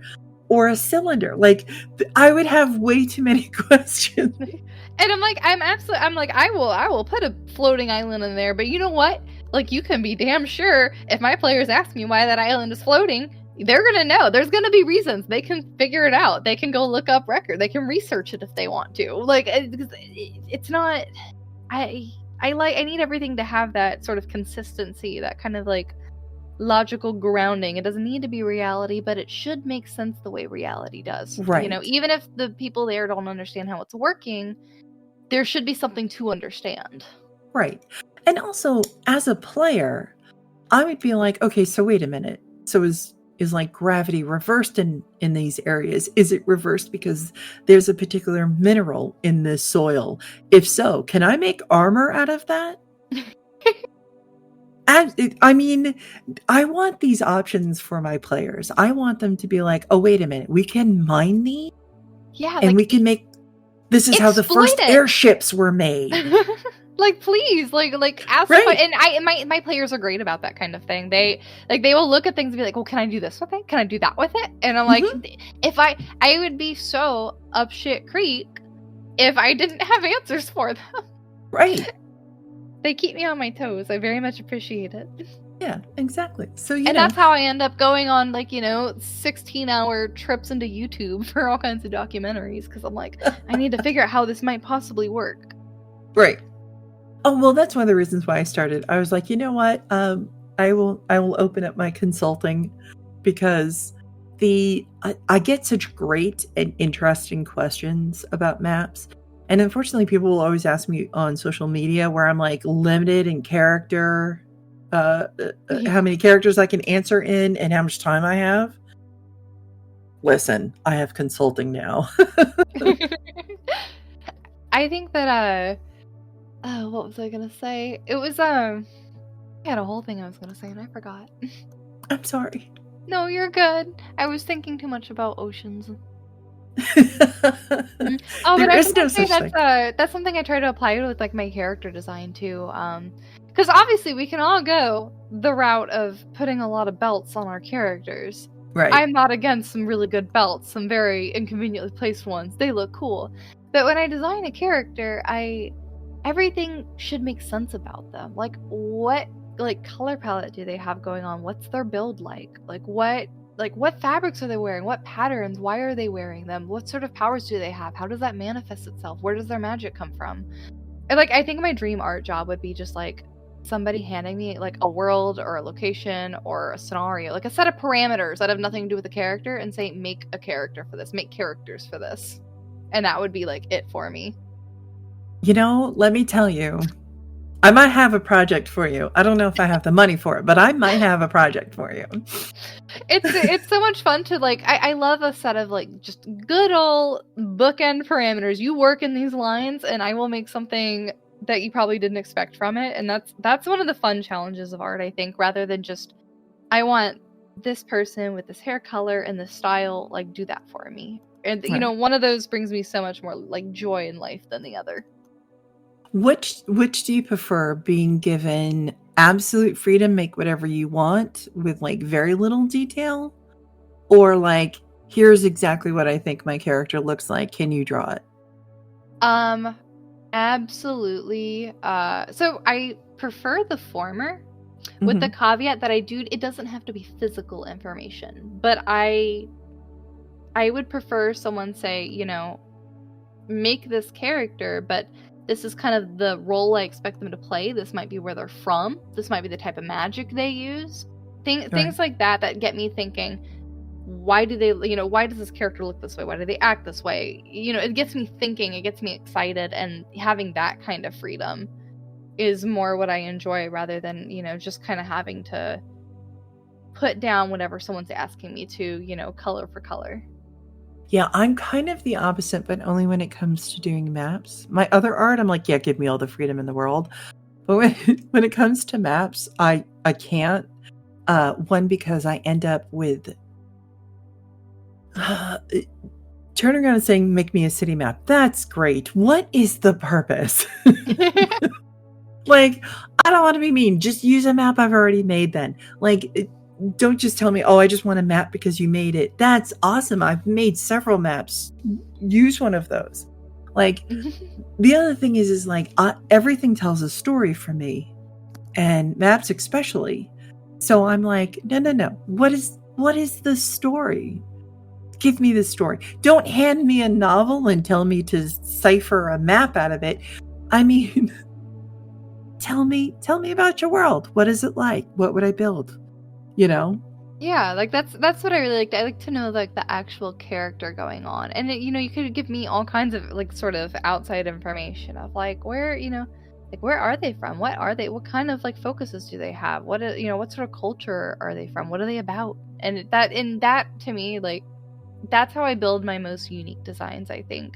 or a cylinder? Like, I would have way too many questions. And I'm like, I will put a floating island in there, but you know what? Like, you can be damn sure if my players ask me why that island is floating, they're going to know. There's going to be reasons. They can figure it out. They can go look up record. They can research it if they want to. Like, it's not, I need everything to have that sort of consistency, that kind of like logical grounding. It doesn't need to be reality, but it should make sense the way reality does. Right. Even if the people there don't understand how it's working, there should be something to understand. Right. And also, as a player, I would be like, okay, so wait a minute. So is like gravity reversed in these areas? Is it reversed because there's a particular mineral in this soil? If so, can I make armor out of that? I mean, I want these options for my players. I want them to be like, oh, wait a minute, we can mine these? Yeah. And we can make, this is how the first airships were made. Like, please, like ask. Right. And my players are great about that kind of thing. They will look at things and be like, well, can I do this with it? Can I do that with it? And I'm like, if I would be so up shit creek if I didn't have answers for them. Right. They keep me on my toes. I very much appreciate it. Yeah, exactly. So that's how I end up going on 16-hour trips into YouTube for all kinds of documentaries, because I'm like, I need to figure out how this might possibly work. Right. Oh, well, that's one of the reasons why I started. I was like, you know what? I will open up my consulting, because I get such great and interesting questions about maps. And unfortunately, people will always ask me on social media where I'm like limited in character, how many characters I can answer in and how much time I have. Listen, I have consulting now. I think that, what was I going to say? It was, I had a whole thing I was going to say and I forgot. I'm sorry. No, you're good. I was thinking too much about oceans. Oh, but I was gonna say that's something I try to apply with my character design too. Because obviously we can all go the route of putting a lot of belts on our characters. Right. I'm not against some really good belts, some very inconveniently placed ones. They look cool. But when I design a character, everything should make sense about them. Like, what color palette do they have going on? What's their build like? What fabrics are they wearing? What patterns? Why are they wearing them? What sort of powers do they have? How does that manifest itself? Where does their magic come from? And I think my dream art job would be just somebody handing me a world or a location or a scenario, a set of parameters that have nothing to do with the character, and say, make a character for this, make characters for this. And that would be it for me. Let me tell you, I might have a project for you. I don't know if I have the money for it, but I might have a project for you. It's so much fun to I love a set of just good old bookend parameters. You work in these lines and I will make something that you probably didn't expect from it. And that's one of the fun challenges of art, I think, rather than just, I want this person with this hair color and this style, like, do that for me. And, you know, one of those brings me so much more, like, joy in life than the other. Which do you prefer, being given absolute freedom, make whatever you want with, like, very little detail? Or, like, here's exactly what I think my character looks like, can you draw it? Absolutely. So I prefer the former, with the caveat that it doesn't have to be physical information, but I would prefer someone say, you know, make this character, but this is kind of the role I expect them to play. This might be where they're from. This might be the type of magic they use. Things like that get me thinking, why do they, you know, why does this character look this way? Why do they act this way? You know, it gets me thinking, it gets me excited, and having that kind of freedom is more what I enjoy, rather than, you know, just kind of having to put down whatever someone's asking me to, you know, color for color. Yeah, I'm kind of the opposite, but only when it comes to doing maps. My other art, I'm like, yeah, give me all the freedom in the world. But when it comes to maps, I can't. One, because I end up with turning around and saying, make me a city map. That's great. What is the purpose? Like, I don't want to be mean. Just use a map I've already made then. Like, don't just tell me, oh, I just want a map because you made it. That's awesome. I've made several maps. Use one of those. Like, the other thing is like, everything tells a story for me, and maps especially. So I'm like, no. What is the story? Give me the story. Don't hand me a novel and tell me to cipher a map out of it. I mean, tell me about your world. What is it like? What would I build? You know? Yeah, like that's what I really like. I like to know, like, the actual character going on, and you know, you could give me all kinds of, like, sort of outside information of, like, where, you know, like, where are they from? What are they? What kind of, like, focuses do they have? What is, you know, what sort of culture are they from? What are they about? And that to me, like, that's how I build my most unique designs, I think,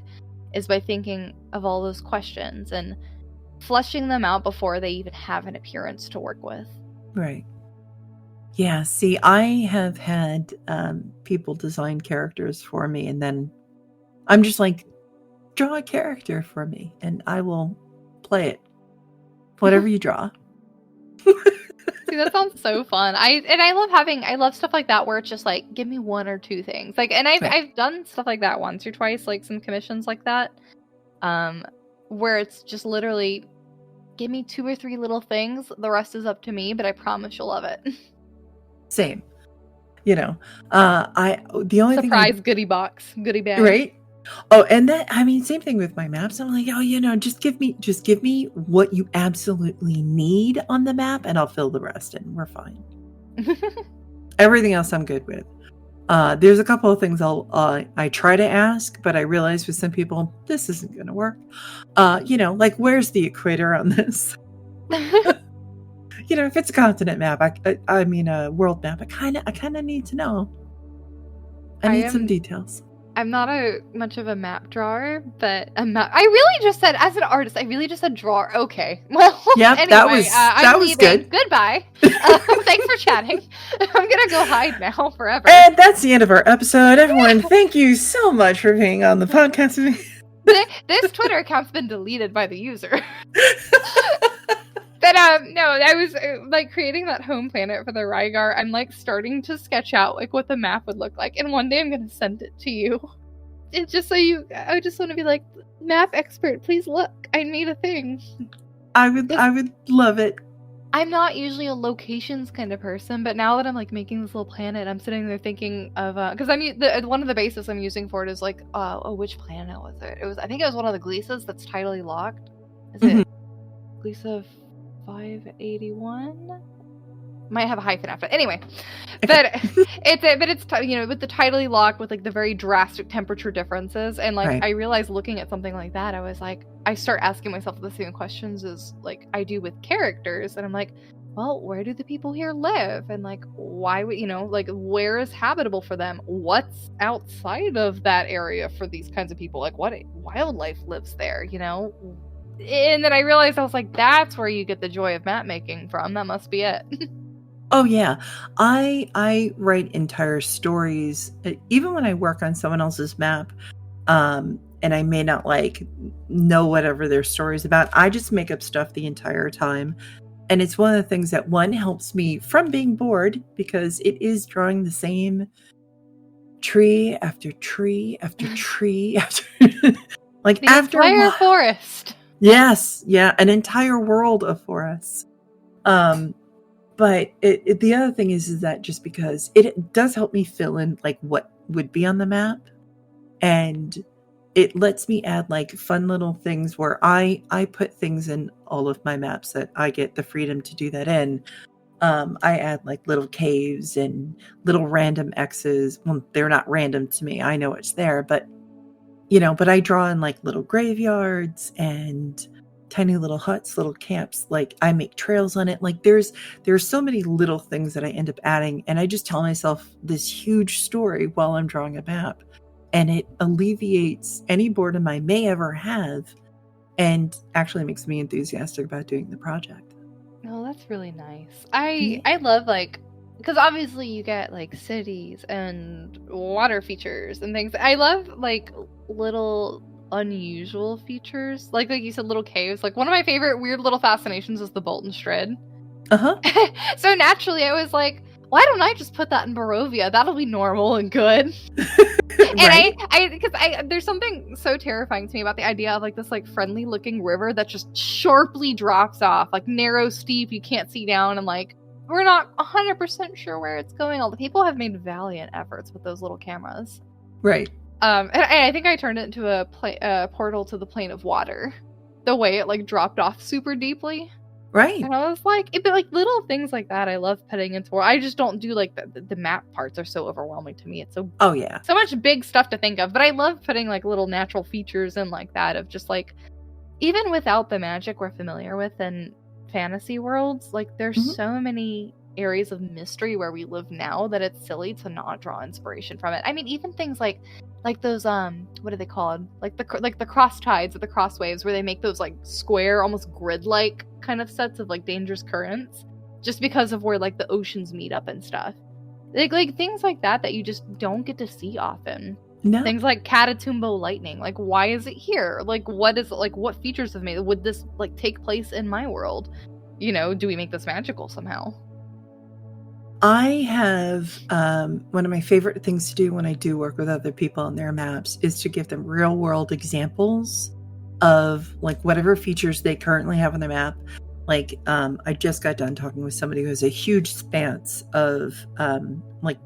is by thinking of all those questions and fleshing them out before they even have an appearance to work with. Right. Yeah, see, I have had people design characters for me, and then I'm just like, draw a character for me, and I will play it. Whatever you draw. See, that sounds so fun. I love stuff like that where it's just like, give me one or two things. Like, and I've done stuff like that once or twice, like some commissions like that, where it's just literally, give me 2 or 3 little things. The rest is up to me, but I promise you'll love it. Same. You know, the only surprise goodie box, goodie bag. Right? Oh, and that, I mean, same thing with my maps. I'm like, oh, you know, just give me what you absolutely need on the map, and I'll fill the rest in. We're fine. Everything else I'm good with. There's a couple of things I try to ask, but I realize with some people, this isn't going to work. You know, like, where's the equator on this? You know, if it's a continent map, I mean a world map, I kind of need to know. I need some details. I'm not much of a map drawer, but I really just said, as an artist, I really just said drawer. Okay, well, yeah, anyway, that was good. Goodbye. Thanks for chatting. I'm gonna go hide now forever. And that's the end of our episode. Everyone, thank you so much for being on the podcast with me. This Twitter account's been deleted by the user. But no, I was like creating that home planet for the Rygar. I'm like starting to sketch out like what the map would look like, and one day I'm gonna send it to you. It's just so I just want to be like, map expert, please look, I made a thing. I would love it. I'm not usually a locations kind of person, but now that I'm like making this little planet, I'm sitting there thinking of because one of the bases I'm using for it is like which planet was it? I think it was one of the Glisas that's tidally locked. Is it Glisa 581? Might have a hyphen after. Anyway, but it's you know, with the tidally locked with like the very drastic temperature differences, and like I realized looking at something like that, I was like, I start asking myself the same questions as like I do with characters, and I'm like, well, where do the people here live, and like why would, you know, like where is habitable for them? What's outside of that area for these kinds of people? Like what wildlife lives there? You know. And then I realized, I was like, that's where you get the joy of map making from. That must be it. Oh yeah, I write entire stories, even when I work on someone else's map, and I may not like know whatever their story is about. I just make up stuff the entire time, and it's one of the things that one helps me from being bored, because it is drawing the same tree after tree after tree after like The after a entire while. forest. Yes, yeah, an entire world of forests. But the other thing is that just because it does help me fill in like what would be on the map, and it lets me add like fun little things where I put things in all of my maps that I get the freedom to do that in. I add like little caves and little random X's. Well, they're not random to me. I know it's there, but but I draw in like little graveyards and tiny little huts, little camps. Like I make trails on it. Like there's so many little things that I end up adding, and I just tell myself this huge story while I'm drawing a map, and it alleviates any boredom I may ever have, and actually makes me enthusiastic about doing the project. Oh, that's really nice. Yeah. I love, like, because obviously you get like cities and water features and things. I love like little unusual features, like you said, little caves. Like one of my favorite weird little fascinations is the Bolton Shred. So naturally, I was like, why don't I just put that in Barovia? That'll be normal and good. And Right? because there's something so terrifying to me about the idea of like this like friendly looking river that just sharply drops off, like narrow, steep, you can't see down, and like we're not 100% sure where it's going. All the people have made valiant efforts with those little cameras. Right. And I think I turned it into a portal to the plane of water. The way it like dropped off super deeply. Right. And I was like, but like little things like that, I love putting into. I just don't do like the map parts are so overwhelming to me. It's so so much big stuff to think of. But I love putting like little natural features in like that of just like, even without the magic we're familiar with in fantasy worlds, like there's so many areas of mystery where we live now that it's silly to not draw inspiration from it. I mean, even things like those what are they called? Like the cross tides or the cross waves, where they make those like square, almost grid-like kind of sets of like dangerous currents, just because of where like the oceans meet up and stuff. Like things like that you just don't get to see often. No. Things like Catatumbo lightning. Like, why is it here? Like, what is it? Like, what features have made it? Would this like take place in my world? Do we make this magical somehow? I have one of my favorite things to do when I do work with other people on their maps is to give them real world examples of like whatever features they currently have on their map. Like I just got done talking with somebody who has a huge expanse of like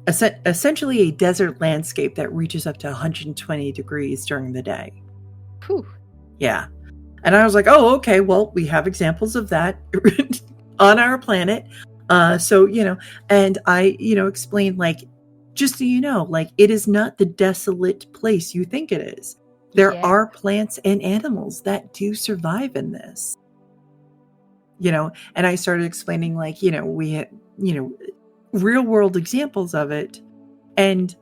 essentially a desert landscape that reaches up to 120 degrees during the day. Whew. Yeah. And I was like, oh, okay, well, we have examples of that on our planet. So, and I, explained like, just so you know, like it is not the desolate place you think it is. There are plants and animals that do survive in this. And I started explaining like, we had, real world examples of it. And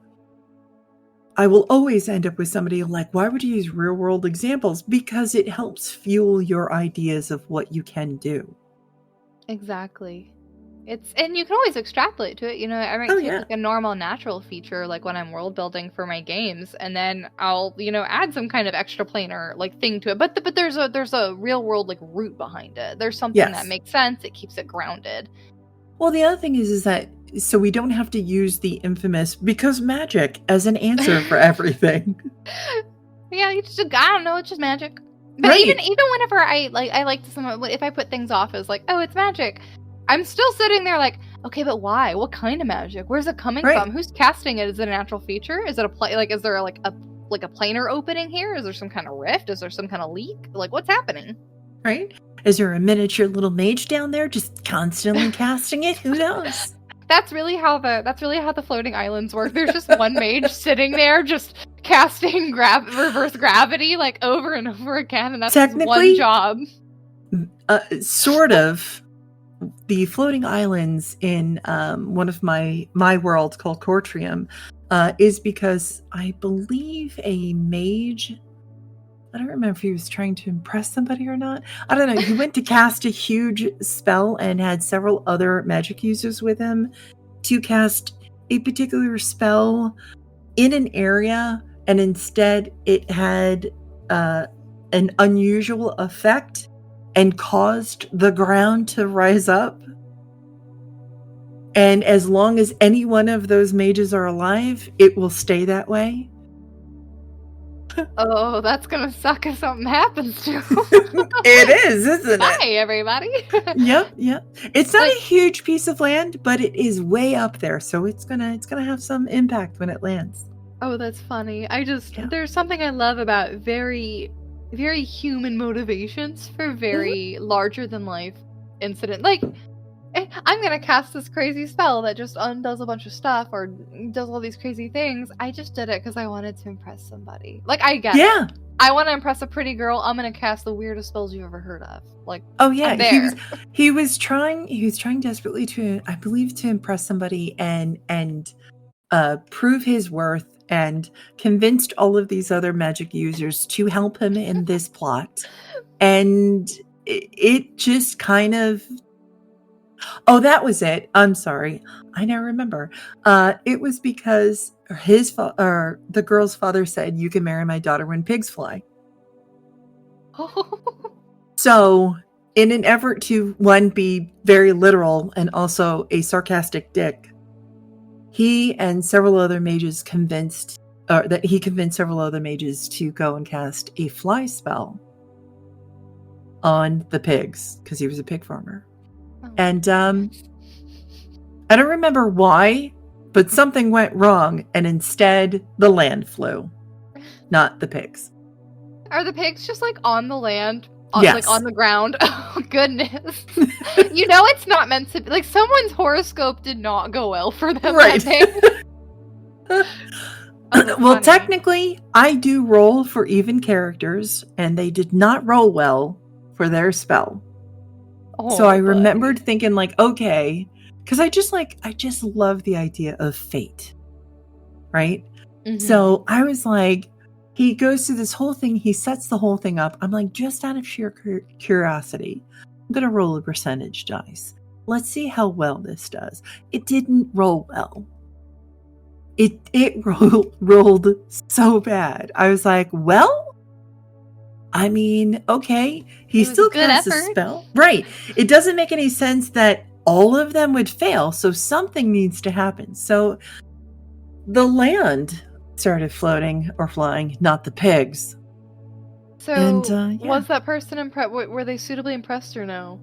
I will always end up with somebody like, why would you use real world examples? Because it helps fuel your ideas of what you can do. Exactly. And you can always extrapolate to it. I might take like a normal natural feature, like when I'm world building for my games, and then I'll, add some kind of extra planar like thing to it. But there's a real world like root behind it. There's something that makes sense. It keeps it grounded. Well, the other thing is that so we don't have to use the infamous because magic as an answer for everything. Yeah, I don't know, it's just magic. But even whenever I like to if I put things off as like, oh, it's magic, I'm still sitting there like, okay, but why? What kind of magic? Where's it coming from? Who's casting it? Is it a natural feature? Is it is there a planar opening here? Is there some kind of rift? Is there some kind of leak? Like, what's happening? Right? Is there a miniature little mage down there just constantly casting it? Who knows? That's really how the floating islands work. There's just one mage sitting there just casting reverse gravity like over and over again, and that's one job. Sort of. The floating islands in one of my world called Cortrium is because I believe a mage I don't remember if he was trying to impress somebody or not. I don't know. He went to cast a huge spell and had several other magic users with him to cast a particular spell in an area, and instead it had an unusual effect and caused the ground to rise up. And as long as any one of those mages are alive, it will stay that way. Oh, that's gonna suck if something happens to him. It is, isn't it? Bye, everybody. Yep. It's not a huge piece of land, but it is way up there, so it's gonna have some impact when it lands. Oh, that's funny. There's something I love about very, very human motivations for very larger than life incident. Like, I'm gonna cast this crazy spell that just undoes a bunch of stuff or does all these crazy things. I just did it because I wanted to impress somebody. Like, I get it. I want to impress a pretty girl. I'm gonna cast the weirdest spells you've ever heard of. Like, oh yeah, he was trying desperately to, I believe, to impress somebody and prove his worth, and convinced all of these other magic users to help him in this plot. And it just kind of. Oh, that was it. I'm sorry. I now remember. It was because the girl's father said, "You can marry my daughter when pigs fly." So, in an effort to, one, be very literal and also a sarcastic dick, he and several other mages convinced several other mages to go and cast a fly spell on the pigs because he was a pig farmer. And I don't remember why, but something went wrong, and instead the land flew, not the pigs. Are the pigs just like on the land? Yes. Like on the ground? Oh, goodness. You know it's not meant to be. Like, someone's horoscope did not go well for them. Right. Oh, well, funny. Technically, I do roll for even characters, and they did not roll well for their spell. Oh, so I remembered thinking, like, okay, because I just love the idea of fate, right? Mm-hmm. So I was like, he goes through this whole thing, he sets the whole thing up. I'm like, just out of sheer curiosity, I'm going to roll a percentage dice. Let's see how well this does. It didn't roll well. It rolled so bad. I was like, well, I mean, okay, he still casts a spell. Right. It doesn't make any sense that all of them would fail, so something needs to happen. So the land started floating or flying, not the pigs. So was that person impressed? Were they suitably impressed or no?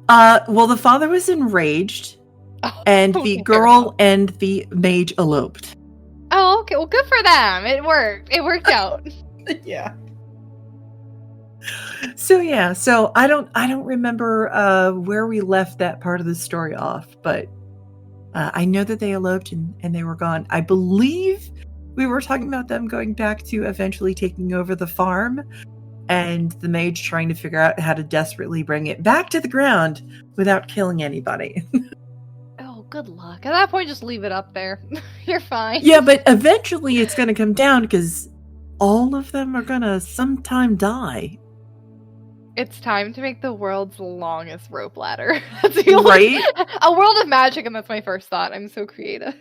Well, the father was enraged, and the girl and the mage eloped. Oh, okay. Well, good for them. It worked. It worked out. Yeah. So I don't remember where we left that part of the story off, but I know that they eloped and they were gone. I believe we were talking about them going back to eventually taking over the farm, and the mage trying to figure out how to desperately bring it back to the ground without killing anybody. Oh, good luck. At that point, just leave it up there. You're fine. Yeah, but eventually it's going to come down because all of them are going to sometime die. It's time to make the world's longest rope ladder. Right? A world of magic, and that's my first thought. I'm so creative.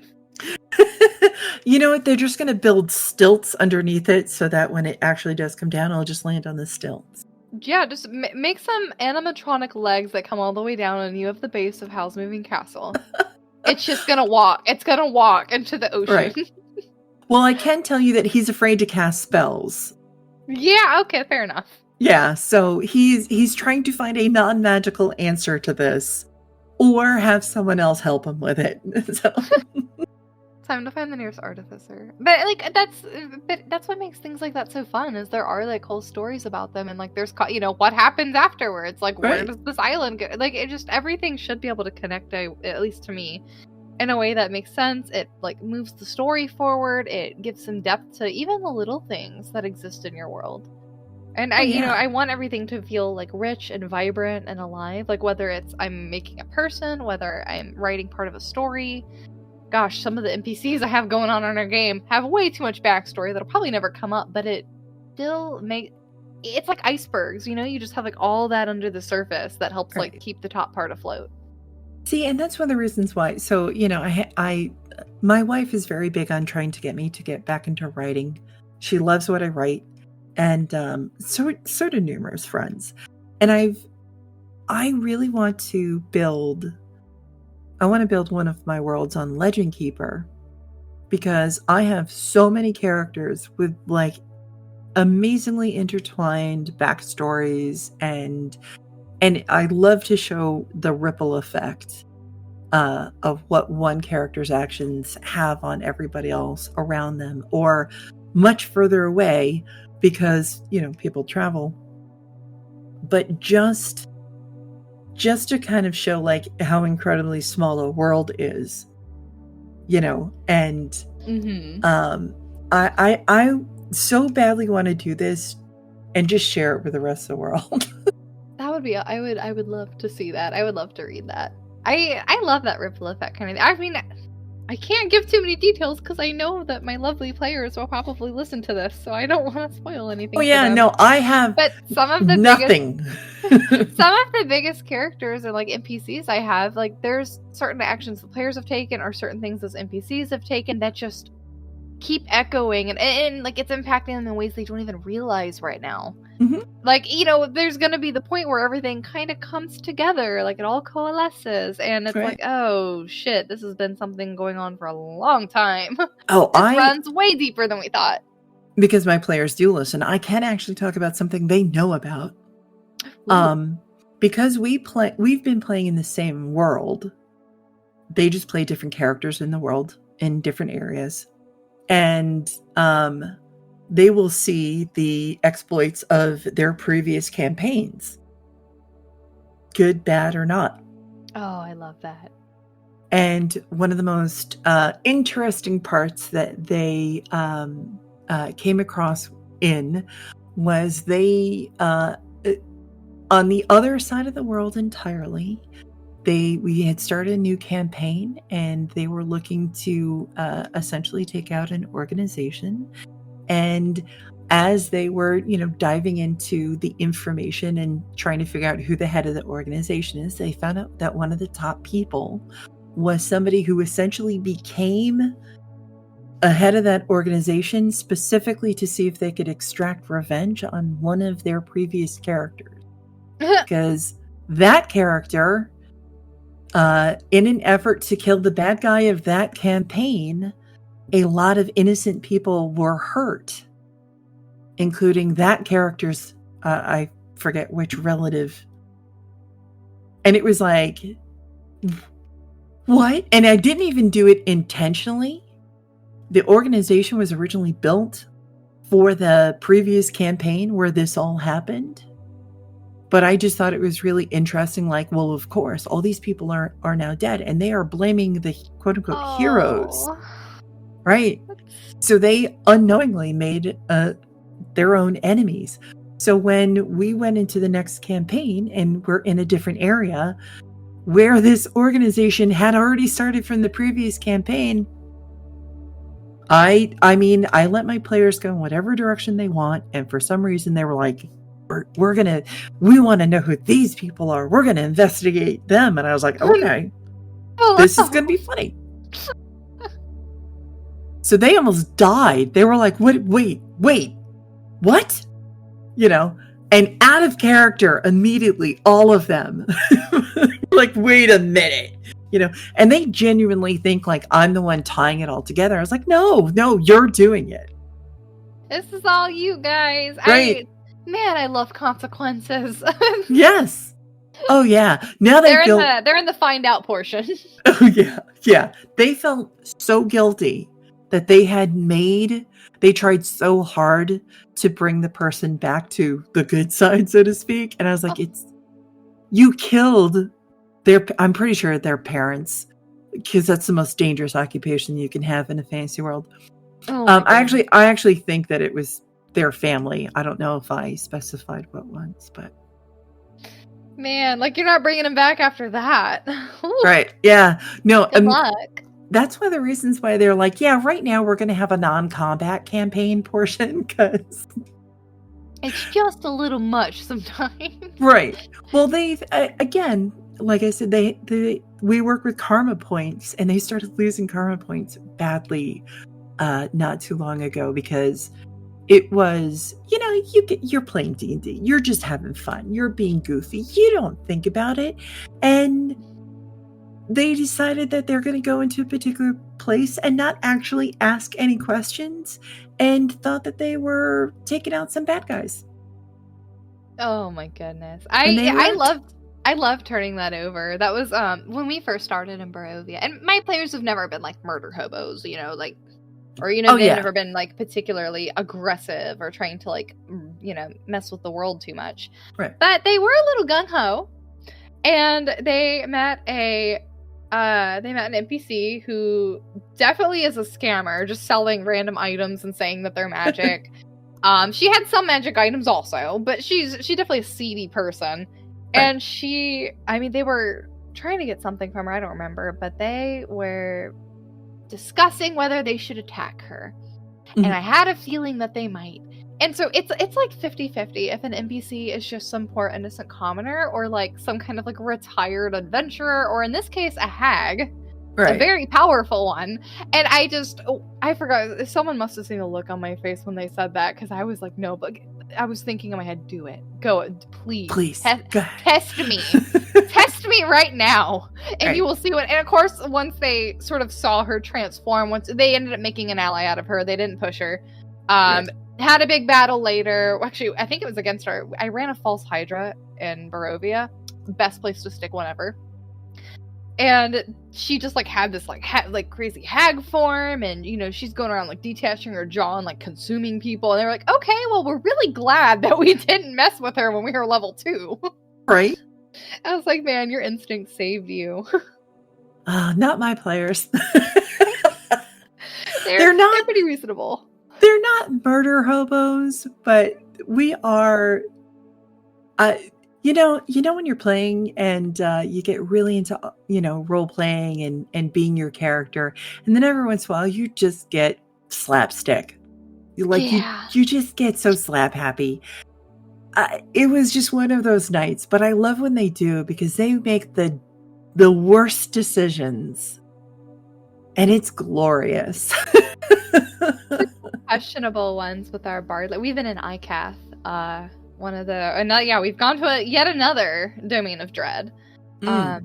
You know what? They're just going to build stilts underneath it so that when it actually does come down, it'll just land on the stilts. Yeah, just make some animatronic legs that come all the way down, and you have the base of Howl's Moving Castle. It's just going to walk. It's going to walk into the ocean. Right. Well, I can tell you that he's afraid to cast spells. Yeah, okay, fair enough. Yeah, so he's trying to find a non-magical answer to this, or have someone else help him with it. So. Time to find the nearest artificer. But like that's what makes things like that so fun, is there are like whole stories about them, and like there's what happens afterwards. Like, where does this island go? Like, it just, everything should be able to connect, at least to me, in a way that makes sense. It like moves the story forward. It gives some depth to even the little things that exist in your world. And I want everything to feel like rich and vibrant and alive. Like, whether it's I'm making a person, whether I'm writing part of a story. Gosh, some of the NPCs I have going on in our game have way too much backstory that'll probably never come up, but it still it's like icebergs, you just have like all that under the surface that helps like Right. keep the top part afloat. See, and that's one of the reasons why. So, my wife is very big on trying to get me to get back into writing. She loves what I write, and so do numerous friends. And I really want to build. I want to build one of my worlds on Legend Keeper, because I have so many characters with like amazingly intertwined backstories, and I love to show the ripple effect of what one character's actions have on everybody else around them, or much further away, because people travel. But just to kind of show like how incredibly small a world is, and I so badly want to do this and just share it with the rest of the world. That would be, I would love to see that. I would love to read that. I love that ripple effect kind of thing. I mean, I can't give too many details because I know that my lovely players will probably listen to this, so I don't want to spoil anything. Oh yeah, no, I have. But some of the nothing. some of the biggest characters are like NPCs I have. Like, there's certain actions the players have taken, or certain things those NPCs have taken that just keep echoing, and like it's impacting them in ways they don't even realize right now. Mm-hmm. Like, there's gonna be the point where everything kind of comes together, like it all coalesces, and it's like, oh shit, this has been something going on for a long time. Oh, it runs way deeper than we thought. Because my players do listen, I can actually talk about something they know about. Because we've been playing in the same world. They just play different characters in the world in different areas. And they will see the exploits of their previous campaigns, good, bad, or not. Oh, I love that. And one of the most interesting parts that they came across was they, on the other side of the world entirely, we had started a new campaign, and they were looking to essentially take out an organization. And as they were, diving into the information and trying to figure out who the head of the organization is, they found out that one of the top people was somebody who essentially became a head of that organization specifically to see if they could extract revenge on one of their previous characters. Because that character, in an effort to kill the bad guy of that campaign, a lot of innocent people were hurt, including that character's, I forget which relative. And it was like, what? And I didn't even do it intentionally. The organization was originally built for the previous campaign where this all happened. But I just thought it was really interesting. Like, well, of course, all these people are now dead, and they are blaming the quote unquote heroes. Right. So they unknowingly made their own enemies. So when we went into the next campaign and we're in a different area where this organization had already started from the previous campaign, I let my players go in whatever direction they want. And for some reason they were like, we want to know who these people are. We're going to investigate them. And I was like, okay, this is going to be funny. So they almost died. They were like, wait, what? And out of character immediately, all of them. Like, wait a minute. And they genuinely think like I'm the one tying it all together. I was like, no, you're doing it. This is all you guys. Right. I love consequences. Yes. Oh yeah. Now they're in the find out portion. Oh yeah. They felt so guilty that they tried so hard to bring the person back to the good side, so to speak. And I was like, you killed I'm pretty sure their parents, because that's the most dangerous occupation you can have in a fantasy world. I actually think that it was their family. I don't know if I specified what ones, but man, like, you're not bringing them back after that. Right. Yeah. No. Good luck. That's one of the reasons why they're like, yeah, right now we're going to have a non-combat campaign portion, because It's just a little much sometimes. Right. Well, they've again, like I said, we work with karma points, and they started losing karma points badly not too long ago because it was, you're playing D&D, you're just having fun, you're being goofy, you don't think about it, and they decided that they're going to go into a particular place and not actually ask any questions, and thought that they were taking out some bad guys. Oh my goodness. And they I left. loved turning that over. That was when we first started in Barovia. And my players have never been like murder hobos, like, or they've never been like particularly aggressive or trying to like mess with the world too much. Right. But they were a little gung ho, and they met an NPC who definitely is a scammer, just selling random items and saying that they're magic. She had some magic items also, but she's definitely a seedy person. Right. And they were trying to get something from her, I don't remember, but they were discussing whether they should attack her. Mm-hmm. And I had a feeling that they might. And so it's like 50-50 if an NPC is just some poor innocent commoner or like some kind of like retired adventurer, or in this case, a hag. Right. A very powerful one. And I forgot. Someone must have seen the look on my face when they said that, because I was like, no, but I was thinking in my head, do it. Go, please. Test me. Test me right now. And right. You will see what. And of course, once they sort of saw her transform, once they ended up making an ally out of her, they didn't push her. Yes. Had a big battle later. Actually, I think it was against her. I ran a false Hydra in Barovia. Best place to stick one ever. And she just like had this like crazy hag form, and she's going around like detaching her jaw and like consuming people. And they were like, okay, well, we're really glad that we didn't mess with her when we were level 2. Right. I was like, man, your instinct saved you. Not my players. They're pretty reasonable. They're not murder hobos, but we are. When you're playing and you get really into, role playing and being your character, and then every once in a while you just get slapstick. You just get so slap happy. It was just one of those nights, but I love when they do, because they make the worst decisions, and it's glorious. Questionable ones with our bard. Like, we've been in ICATH. We've gone to yet another domain of dread. But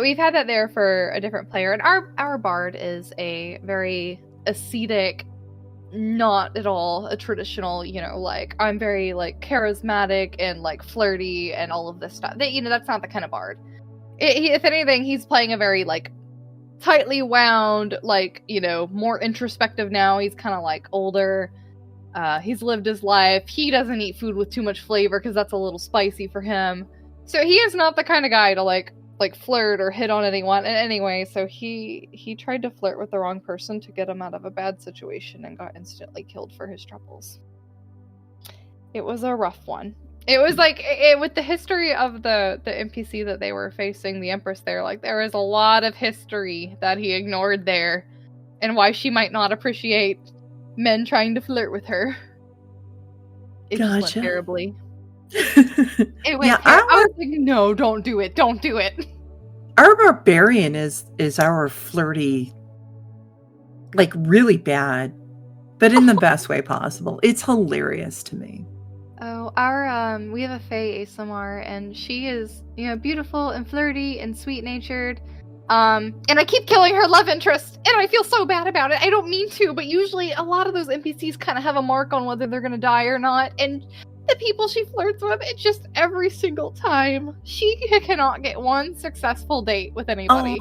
we've had that there for a different player, and our bard is a very ascetic, not at all a traditional, like, I'm very like charismatic and like flirty and all of this stuff. That's not the kind of bard. If anything, he's playing a very like tightly wound, like, more introspective now. He's kind of like older. He's lived his life. He doesn't eat food with too much flavor because that's a little spicy for him. So he is not the kind of guy to like flirt or hit on anyone. And anyway, so he tried to flirt with the wrong person to get him out of a bad situation and got instantly killed for his troubles. It was a rough one. It was like, with the history of the NPC that they were facing, the Empress there, like, there is a lot of history that he ignored there, and why she might not appreciate men trying to flirt with her. It just went terribly. It went I was like, no, don't do it. Don't do it. Our barbarian is our flirty, like, really bad, but in the best way possible. It's hilarious to me. Oh, we have a Fae ASMR, and she is, beautiful and flirty and sweet-natured. And I keep killing her love interest, and I feel so bad about it. I don't mean to, but usually a lot of those NPCs kind of have a mark on whether they're going to die or not. And the people she flirts with, it's just every single time. She cannot get one successful date with anybody.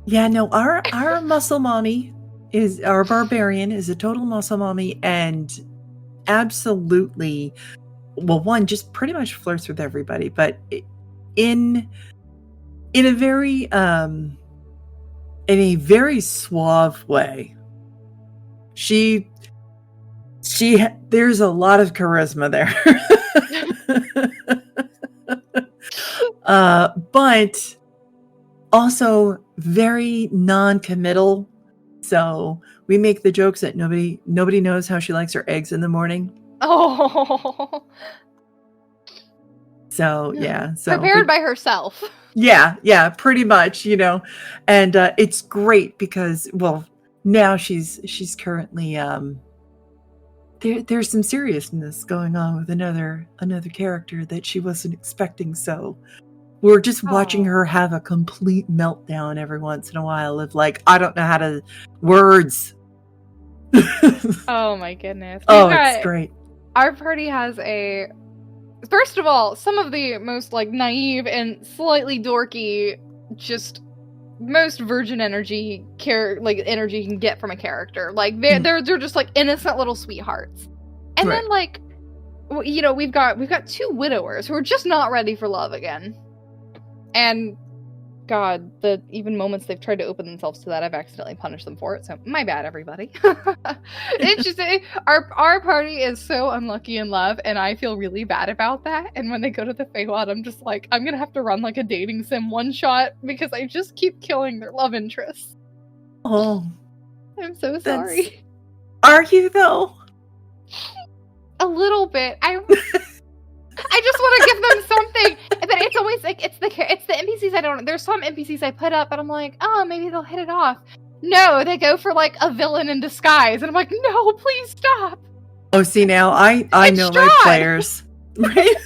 Yeah, no, our muscle mommy is, our barbarian is a total muscle mommy, and absolutely, well, one, just pretty much flirts with everybody, but in a very suave way. There's a lot of charisma there. But also very non-committal. So we make the jokes that nobody knows how she likes her eggs in the morning. Oh. So, yeah. So, prepared by herself. Yeah, pretty much, and it's great because, well, now she's currently there's some seriousness going on with another character that she wasn't expecting. So we're just watching her have a complete meltdown every once in a while of like, I don't know how to words. Oh my goodness. It's great. Our party has first of all, some of the most like naive and slightly dorky, just most virgin energy energy you can get from a character. Like they're just like innocent little sweethearts. And then like, we've got two widowers who are just not ready for love again. And God, the even moments they've tried to open themselves to that, I've accidentally punished them for it. So my bad, everybody. It's just our party is so unlucky in love, and I feel really bad about that. And when they go to the Feywild, I'm just like, I'm gonna have to run like a dating sim one shot because I just keep killing their love interests. Oh, I'm so sorry. Are you though? A little bit. I just want to give them something, but it's always like it's the NPCs I don't. There's some NPCs I put up, and I'm like, oh, maybe they'll hit it off. No, they go for like a villain in disguise, and I'm like, no, please stop. Oh, see now I know my players, right?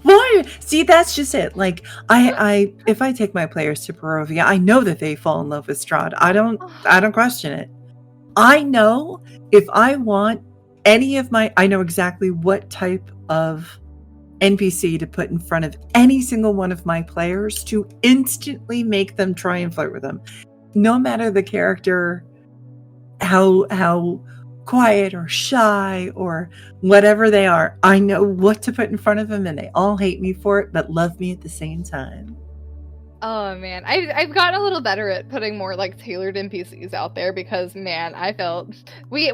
Why? See, that's just it. Like I if I take my players to Barovia, I know that they fall in love with Strahd. I don't question it. I know if I want any of I know exactly what type of NPC to put in front of any single one of my players to instantly make them try and flirt with them. No matter the character, how quiet or shy or whatever they are, I know what to put in front of them, and they all hate me for it, but love me at the same time. Oh man, I've gotten a little better at putting more like tailored NPCs out there because man, I felt we had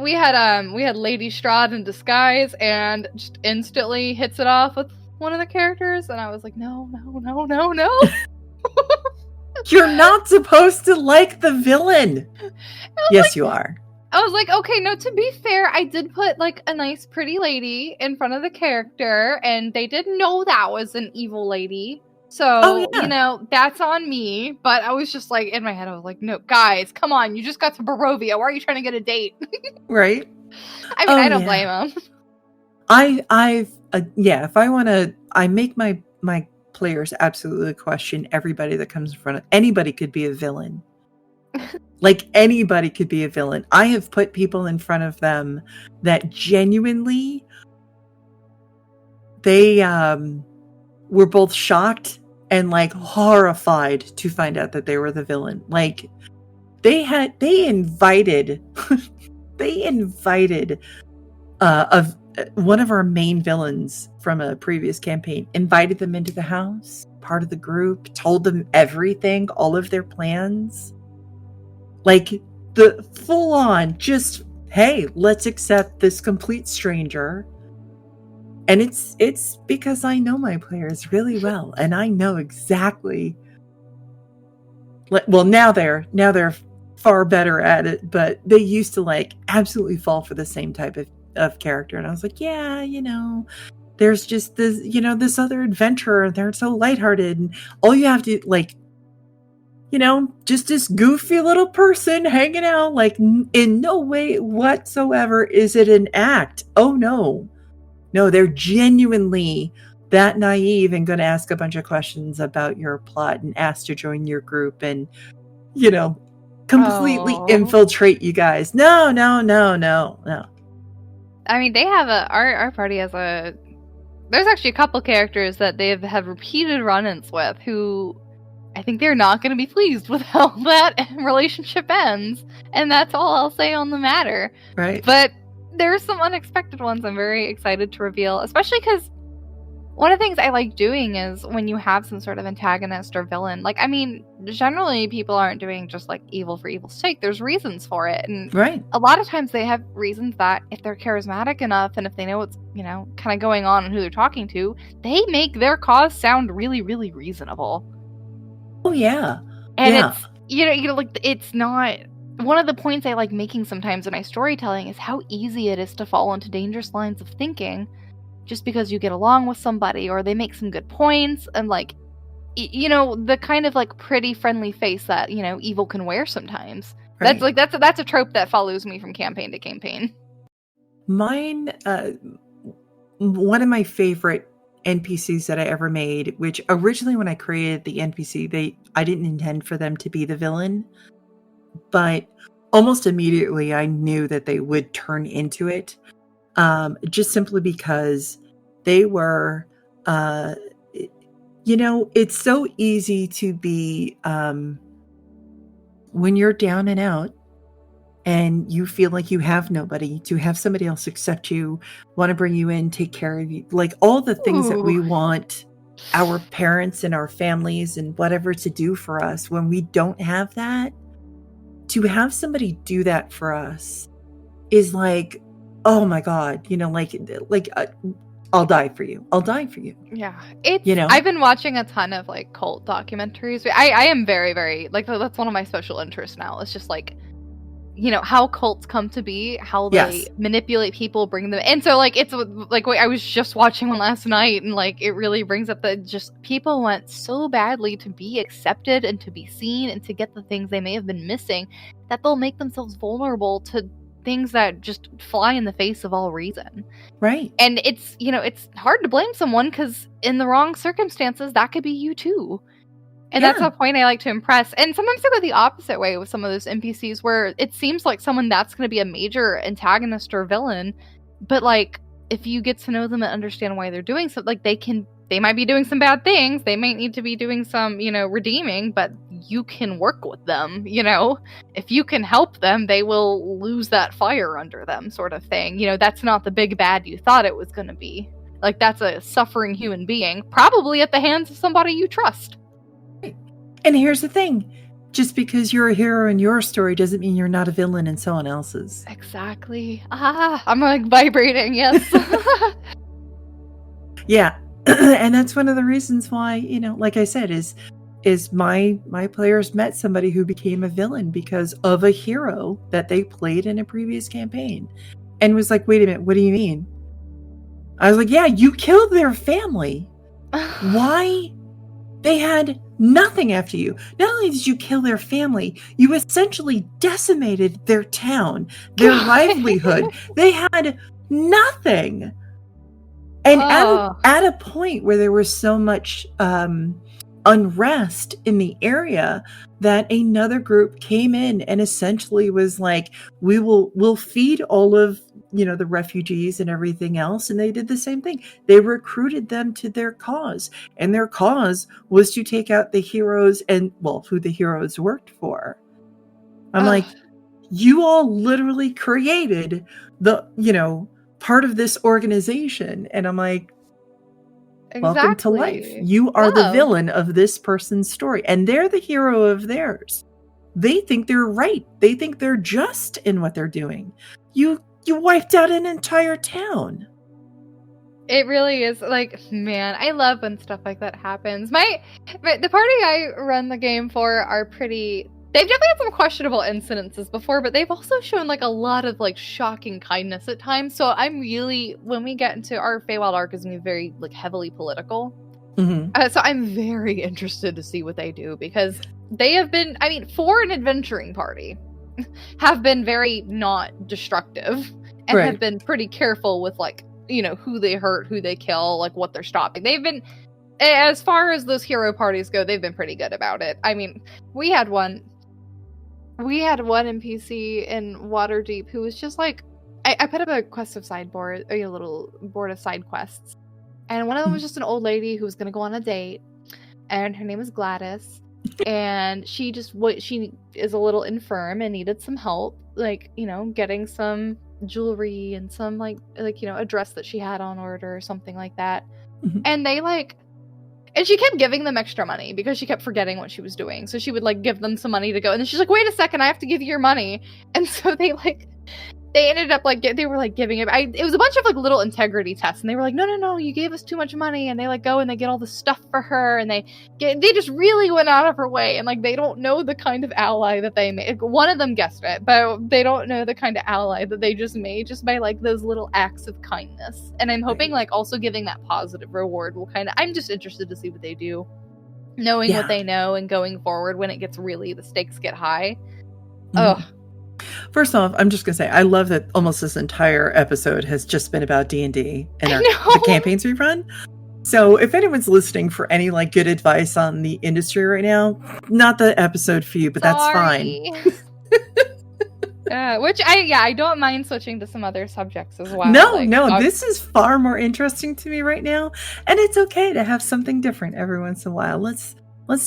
Lady Strahd in disguise and just instantly hits it off with one of the characters, and I was like, no. You're not supposed to like the villain. Yes, you are. I was like, okay, no, to be fair, I did put like a nice pretty lady in front of the character, and they didn't know that was an evil lady. So, that's on me. But I was just like, in my head, I was like, no, guys, come on. You just got to Barovia. Why are you trying to get a date? Right. I mean, I don't blame them. If I want to, I make my players absolutely question everybody that comes in front of. Anybody could be a villain. Like anybody could be a villain. I have put people in front of them that genuinely they were both shocked and like horrified to find out that they were the villain. Like they invited of one of our main villains from a previous campaign, invited them into the house, part of the group, told them everything, all of their plans. Like the full on just, hey, let's accept this complete stranger. And it's because I know my players really well, and I know exactly. Well, now they're far better at it, but they used to like absolutely fall for the same type of character, and I was like, yeah, there's just this, this other adventurer. They're so lighthearted, and all you have to like, just this goofy little person hanging out. Like in no way whatsoever is it an act. Oh no. No, they're genuinely that naive and going to ask a bunch of questions about your plot and ask to join your group and, completely infiltrate you guys. No. I mean, they have our party has there's actually a couple characters that they have repeated run-ins with who I think they're not going to be pleased with how that relationship ends. And that's all I'll say on the matter. Right. But there's some unexpected ones I'm very excited to reveal, especially because one of the things I like doing is when you have some sort of antagonist or villain. Like, I mean, generally people aren't doing just like evil for evil's sake. There's reasons for it. And a lot of times they have reasons that if they're charismatic enough and if they know what's, kind of going on and who they're talking to, they make their cause sound really, really reasonable. Oh, yeah. And it's, like, it's not one of the points I like making sometimes in my storytelling is how easy it is to fall into dangerous lines of thinking just because you get along with somebody or they make some good points, and like, you know, the kind of like pretty friendly face that, you know, evil can wear sometimes. Right. That's a trope that follows me from campaign to campaign. Mine, one of my favorite NPCs that I ever made, which originally when I created the NPC, I didn't intend for them to be the villain, but almost immediately I knew that they would turn into it, just simply because they were, you know, it's so easy to be, when you're down and out and you feel like you have nobody, to have somebody else accept you, want to bring you in, take care of you, like all the things that we want our parents and our families and whatever to do for us. When we don't have that, to have somebody do that for us is like, oh my God, you know, like I'll die for you. I'll die for you. Yeah, it's, you know, I've been watching a ton of like cult documentaries. I am very, very, like, that's one of my special interests now. It's just like, you know, how cults come to be, how they manipulate people, bring them, and so like, it's like, wait, I was just watching one last night, and like, it really brings up that just people want so badly to be accepted and to be seen and to get the things they may have been missing, that they'll make themselves vulnerable to things that just fly in the face of all reason. Right. And it's, you know, it's hard to blame someone because in the wrong circumstances, that could be you too. And that's a point I like to impress. And sometimes I go the opposite way with some of those NPCs where it seems like someone that's going to be a major antagonist or villain. But like, if you get to know them and understand why they're doing something, like they might be doing some bad things. They might need to be doing some, you know, redeeming, but you can work with them, you know. If you can help them, they will lose that fire under them, sort of thing. You know, that's not the big bad you thought it was going to be. Like, that's a suffering human being, probably at the hands of somebody you trust. And here's the thing. Just because you're a hero in your story doesn't mean you're not a villain in someone else's. Exactly. I'm like vibrating, yes. Yeah. And that's one of the reasons why, you know, like I said, is my players met somebody who became a villain because of a hero that they played in a previous campaign, and was like, wait a minute, what do you mean? I was like, yeah, you killed their family. Why? They had nothing after you. Not only did you kill their family, you essentially decimated their town, their livelihood. They had nothing. And at a point where there was so much unrest in the area that another group came in and essentially was like, we'll feed all of, you know, the refugees and everything else. And they did the same thing. They recruited them to their cause, and their cause was to take out the heroes and, well, who the heroes worked for. I'm like, you all literally created the, you know, part of this organization. And I'm like, welcome to life. You are the villain of this person's story, and they're the hero of theirs. They think they're right. They think they're just in what they're doing. You wiped out an entire town. It really is, like, man, I love when stuff like that happens. The party I run the game for are pretty... They've definitely had some questionable incidences before, but they've also shown, like, a lot of, like, shocking kindness at times. So I'm really... When we get into our Feywild arc is going to be very, like, heavily political. Mm-hmm. So I'm very interested to see what they do, because they have been... I mean, for an adventuring party, have been very not destructive. And have been pretty careful with, like, you know, who they hurt, who they kill, like, what they're stopping. They've been... As far as those hero parties go, they've been pretty good about it. I mean, we had one NPC in Waterdeep who was just like, I put up a quest of sideboard, a little board of side quests, and one of them was just an old lady who was going to go on a date, and her name is Gladys, and she is a little infirm and needed some help, like, you know, getting some jewelry and some like you know, a dress that she had on order or something like that. And they like... And she kept giving them extra money because she kept forgetting what she was doing. So she would, like, give them some money to go. And then she's like, wait a second, I have to give you your money. And so they, like, they ended up like they were like giving it. It was a bunch of like little integrity tests, and they were like, no, you gave us too much money, and they like go and they get all the stuff for her, and they just really went out of her way, and like they don't know the kind of ally that they made. One of them guessed it, but they don't know the kind of ally that they just made just by like those little acts of kindness. And I'm hoping like also giving that positive reward will kind of. I'm just interested to see what they do, knowing what they know and going forward when it gets really the stakes get high. Oh. First off, I'm just going to say, I love that almost this entire episode has just been about D&D and the campaigns we run. So if anyone's listening for any like good advice on the industry right now, not the episode for you, but that's fine. Which I don't mind switching to some other subjects as well. No, this is far more interesting to me right now. And it's okay to have something different every once in a while. Let's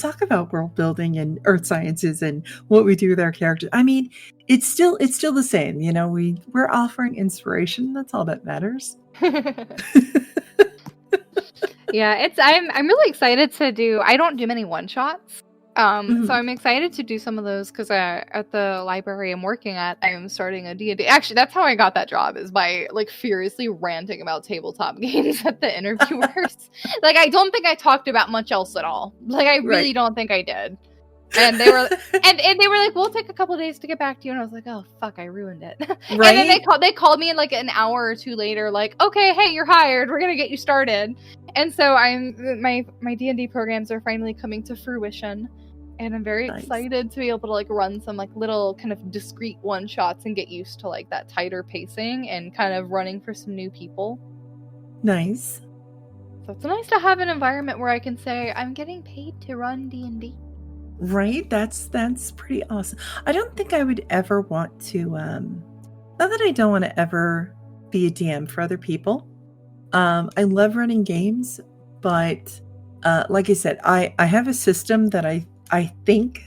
talk about world building and earth sciences and what we do with our characters. I mean, it's still the same, you know, we're offering inspiration. That's all that matters. Yeah, I'm really excited to do. I don't do many one shots. So I'm excited to do some of those because at the library I'm working at, I'm starting a D&D. Actually, that's how I got that job, is by like furiously ranting about tabletop games at the interviewers. Like, I don't think I talked about much else at all. Like, I really don't think I did. And they were and they were like, "We'll take a couple days to get back to you." And I was like, "Oh fuck, I ruined it." Right? And then they called me in like an hour or two later, like, "Okay, hey, you're hired. We're gonna get you started." And so my D&D programs are finally coming to fruition. And I'm very excited to be able to like run some like little kind of discrete one shots and get used to like that tighter pacing and kind of running for some new people. Nice. So it's nice to have an environment where I can say I'm getting paid to run D&D. Right? That's pretty awesome. I don't think I would ever want to not that I don't want to ever be a DM for other people. I love running games, but like I said, I have a system that I think,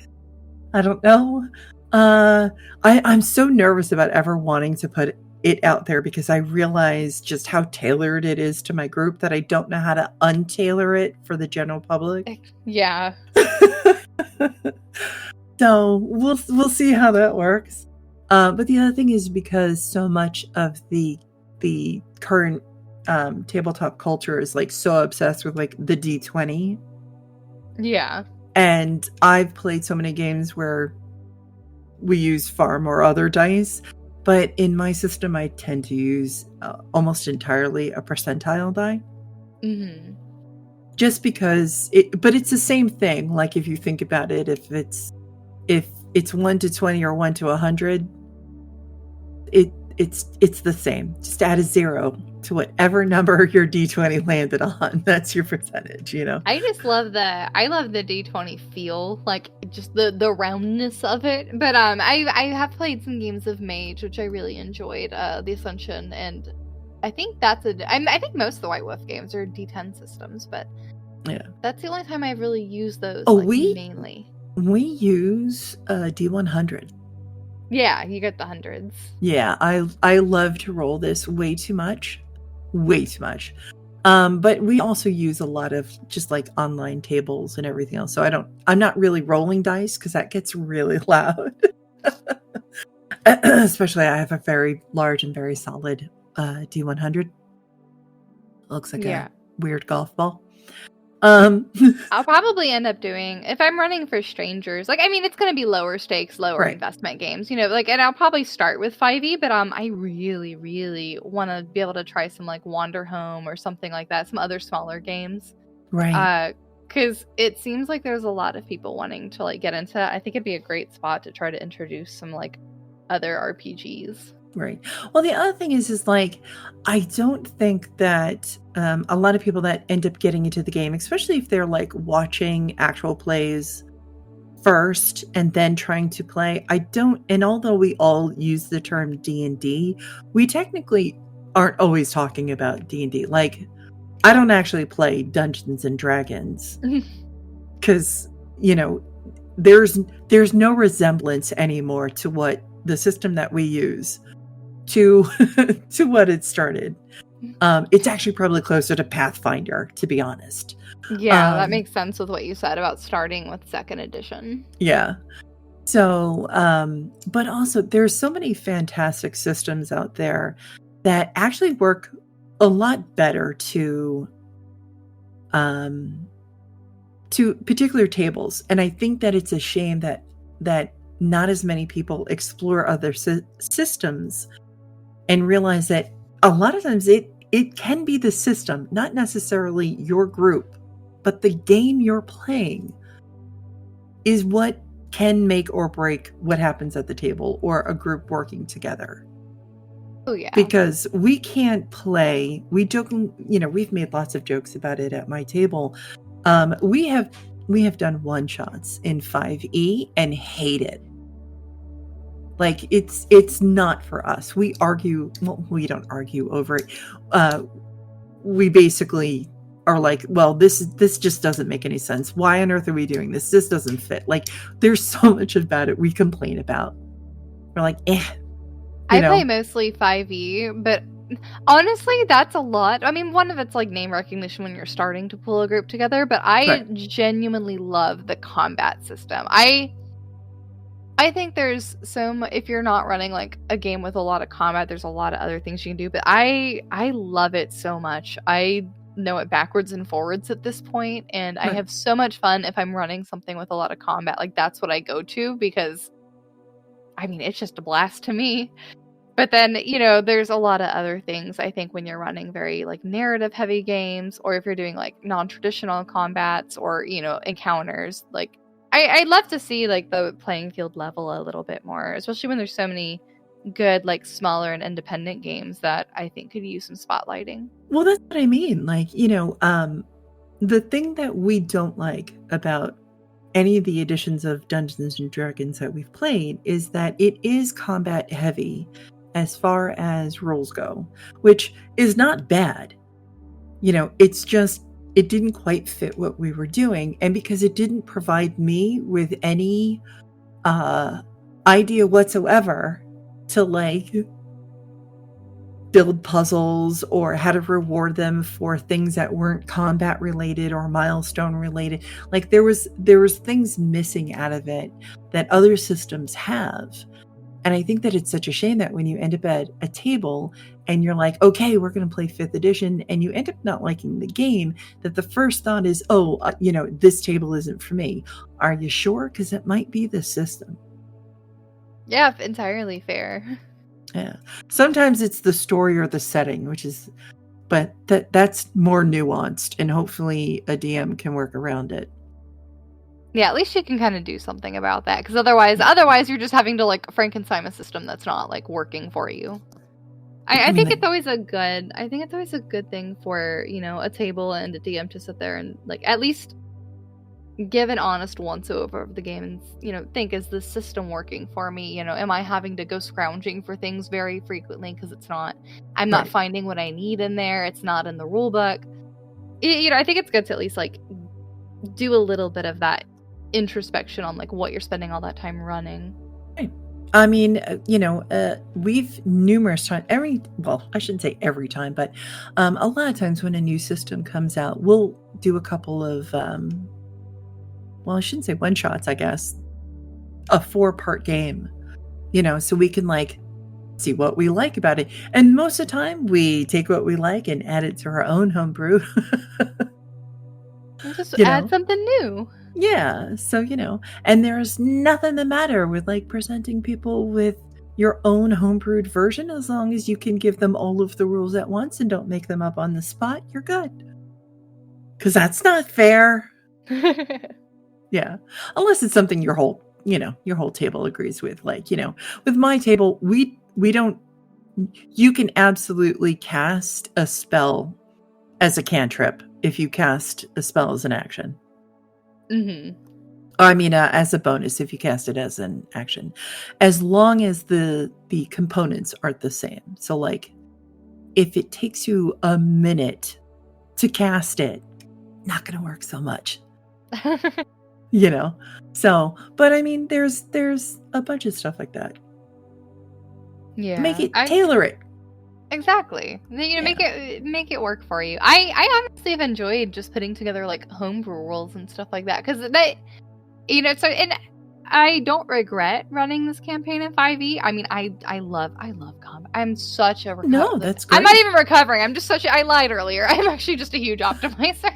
I don't know. I'm so nervous about ever wanting to put it out there because I realize just how tailored it is to my group that I don't know how to untailor it for the general public. Yeah. So we'll see how that works. But the other thing is because so much of the current tabletop culture is like so obsessed with like the D20. Yeah. And I've played so many games where we use far more other dice, but in my system, I tend to use almost entirely a percentile die. Mm-hmm. Just because but it's the same thing. Like if you think about it, if it's 1 to 20 or 1 to 100, it's the same. Just add a 0 to whatever number your D20 landed on. That's your percentage, you know? I love the D20 feel, like just the roundness of it. But I have played some games of Mage, which I really enjoyed, the Ascension, and I think I think most of the White Wolf games are D10 systems, but yeah, that's the only time I've really used those. Mainly. We use D100. Yeah, you get the hundreds. Yeah, I love to roll this way too much. But we also use a lot of just like online tables and everything else. So I'm not really rolling dice because that gets really loud. Especially I have a very large and very solid D100. Looks like a weird golf ball. I'll probably end up doing, if I'm running for strangers, like, I mean, it's going to be lower stakes, lower investment games, you know, like, and I'll probably start with 5e, but I really, really want to be able to try some like Wander Home or something like that, some other smaller games. Right. Because it seems like there's a lot of people wanting to like get into that. I think it'd be a great spot to try to introduce some like other RPGs. Right. Well, the other thing is like, I don't think that a lot of people that end up getting into the game, especially if they're like watching actual plays first and then trying to play, and although we all use the term D&D, we technically aren't always talking about D&D. Like, I don't actually play Dungeons and Dragons because, you know, there's no resemblance anymore to what the system that we use to what it started. It's actually probably closer to Pathfinder, to be honest. Yeah, that makes sense with what you said about starting with 2nd edition. Yeah. So, but also there's so many fantastic systems out there that actually work a lot better to particular tables. And I think that it's a shame that not as many people explore other systems and realize that a lot of times it can be the system, not necessarily your group, but the game you're playing is what can make or break what happens at the table or a group working together. Oh yeah. Because we can't play, we joke, we've made lots of jokes about it at my table. We have done one-shots in 5e and hate it. Like it's not for us. We argue, well, we don't argue over it. We basically are like, well, this just doesn't make any sense. Why on earth are we doing this? This doesn't fit. Like, there's so much about it we complain about. We're like, I play mostly 5e, but honestly, that's a lot. I mean, one of it's like name recognition when you're starting to pull a group together, but I genuinely love the combat system. I think there's if you're not running like a game with a lot of combat, there's a lot of other things you can do, but I love it so much. I know it backwards and forwards at this point, and I have so much fun if I'm running something with a lot of combat. Like, that's what I go to, because I mean, it's just a blast to me. But then, there's a lot of other things, I think, when you're running very like narrative heavy games, or if you're doing like non-traditional combats or, encounters. Like, I'd love to see like the playing field level a little bit more, especially when there's so many good, like, smaller and independent games that I think could use some spotlighting. Well, that's what I mean. Like, the thing that we don't like about any of the editions of Dungeons and Dragons that we've played is that it is combat heavy as far as rules go, which is not bad. It's just, it didn't quite fit what we were doing. And because it didn't provide me with any idea whatsoever to like build puzzles or how to reward them for things that weren't combat related or milestone related. Like, there was things missing out of it that other systems have. And I think that it's such a shame that when you end up at a table and you're like, okay, we're going to play 5th edition, and you end up not liking the game, that the first thought is, this table isn't for me. Are you sure? Because it might be the system. Yeah, entirely fair. Yeah. Sometimes it's the story or the setting, but that's more nuanced, and hopefully a DM can work around it. Yeah, at least you can kind of do something about that, because otherwise you're just having to like Frankenstein a system that's not like working for you. I think it's always a good thing for, a table and a DM to sit there and like at least give an honest once over of the game and, think, is this system working for me? Am I having to go scrounging for things very frequently because I'm not finding what I need in there. It's not in the rule book. I think it's good to at least like do a little bit of that introspection on like what you're spending all that time running. Right. I mean, we've numerous times, I shouldn't say every time, but a lot of times when a new system comes out, we'll do a couple of, I shouldn't say one-shots, I guess, a 4-part game, so we can like see what we like about it. And most of the time we take what we like and add it to our own homebrew. Just add something new. Yeah. So, and there's nothing the matter with like presenting people with your own homebrewed version, as long as you can give them all of the rules at once and don't make them up on the spot, you're good. Because that's not fair. Yeah. Unless it's something your whole table agrees with. Like, with my table, we don't, you can absolutely cast a spell as a cantrip if you cast a spell as an action. Mm-hmm. I mean, as a bonus if you cast it as an action, as long as the components aren't the same. So like, if it takes you a minute to cast it, not going to work so much. So, but I mean, there's a bunch of stuff like that. Yeah. Tailor it. Exactly. Make it work for you. I honestly have enjoyed just putting together like homebrew rules and stuff like that, because that, so, and I don't regret running this campaign in 5e. I mean, I love combat. I'm such a No, that's great. I'm not even recovering. I'm just I lied earlier. I'm actually just a huge optimizer.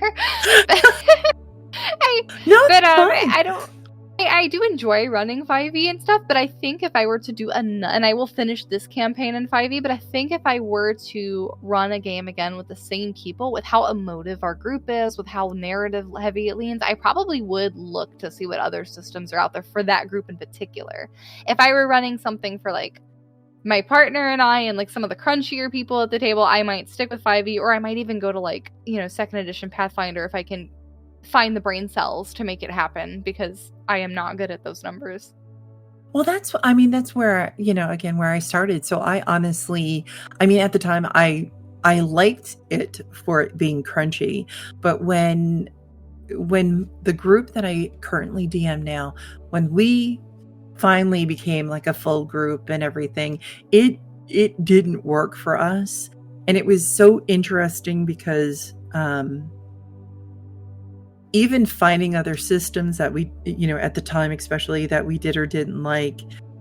I do enjoy running 5e and stuff, but I think if I were to do and I will finish this campaign in 5e, but I think if I were to run a game again with the same people, with how emotive our group is, with how narrative heavy it leans, I probably would look to see what other systems are out there for that group in particular. If I were running something for like my partner and I and like some of the crunchier people at the table, I might stick with 5e, or I might even go to like, 2nd edition Pathfinder if I can find the brain cells to make it happen, because I am not good at those numbers. Well, that's where, again, where I started. So I honestly, at the time I liked it for it being crunchy, but when the group that I currently DM now, when we finally became like a full group and everything, it didn't work for us. And it was so interesting because, even finding other systems that we, at the time, especially that we did or didn't like,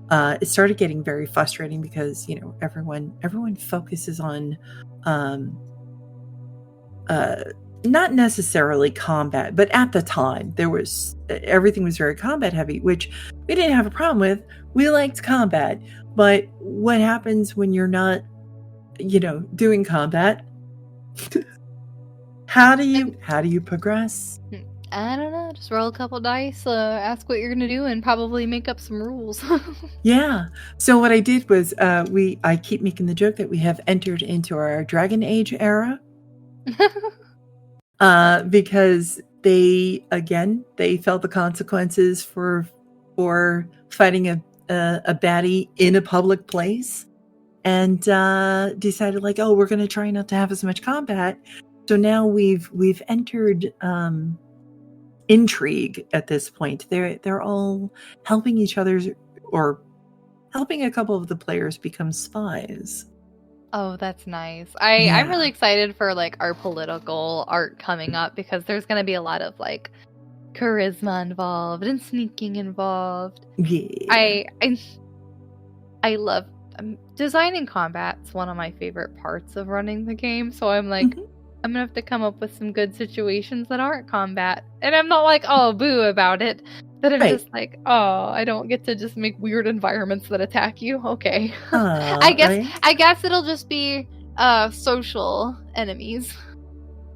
it started getting very frustrating because, everyone focuses on, not necessarily combat, but at the time everything was very combat heavy, which we didn't have a problem with. We liked combat, but what happens when you're not, doing combat? How do you progress? I don't know. Just roll a couple dice, ask what you're gonna do, and probably make up some rules. Yeah. So what I did was, I keep making the joke that we have entered into our Dragon Age era, because they felt the consequences for fighting a baddie in a public place, and decided like, oh, we're going to try not to have as much combat. So now we've entered intrigue at this point. They're all helping each other, or helping a couple of the players become spies. Oh, that's nice. I'm really excited for like our political art coming up, because there's going to be a lot of like charisma involved and sneaking involved. Yeah. I love designing combat's one of my favorite parts of running the game. So I'm like, I'm gonna have to come up with some good situations that aren't combat, and I'm not like, oh, boo about it, but I'm just like, oh, I don't get to just make weird environments that attack you. Okay. I guess it'll just be social enemies.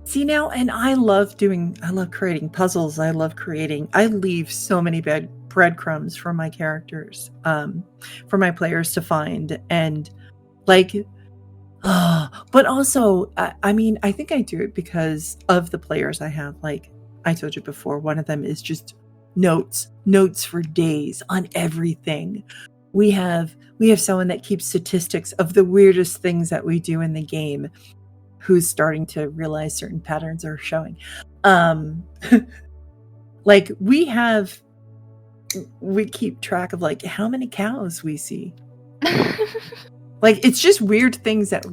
See now, and I love creating puzzles. I leave so many breadcrumbs for my characters, for my players to find, and like, but also, I think I do it because of the players I have. Like I told you before, one of them is just notes for days on everything. We have someone that keeps statistics of the weirdest things that we do in the game, who's starting to realize certain patterns are showing. Like we keep track of like how many cows we see. Like it's just weird things that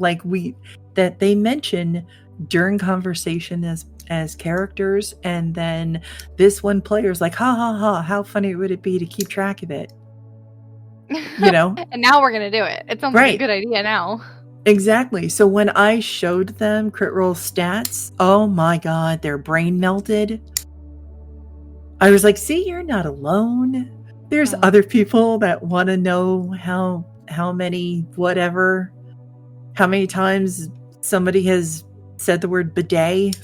that they mention during conversation as characters, and then this one player's like, ha ha ha, how funny would it be to keep track of it? And now we're gonna do it. It sounds like a good idea now. Exactly. So when I showed them crit roll stats, oh my god, their brain melted. I was like, see, you're not alone. There's other people that want to know how many times somebody has said the word bidet.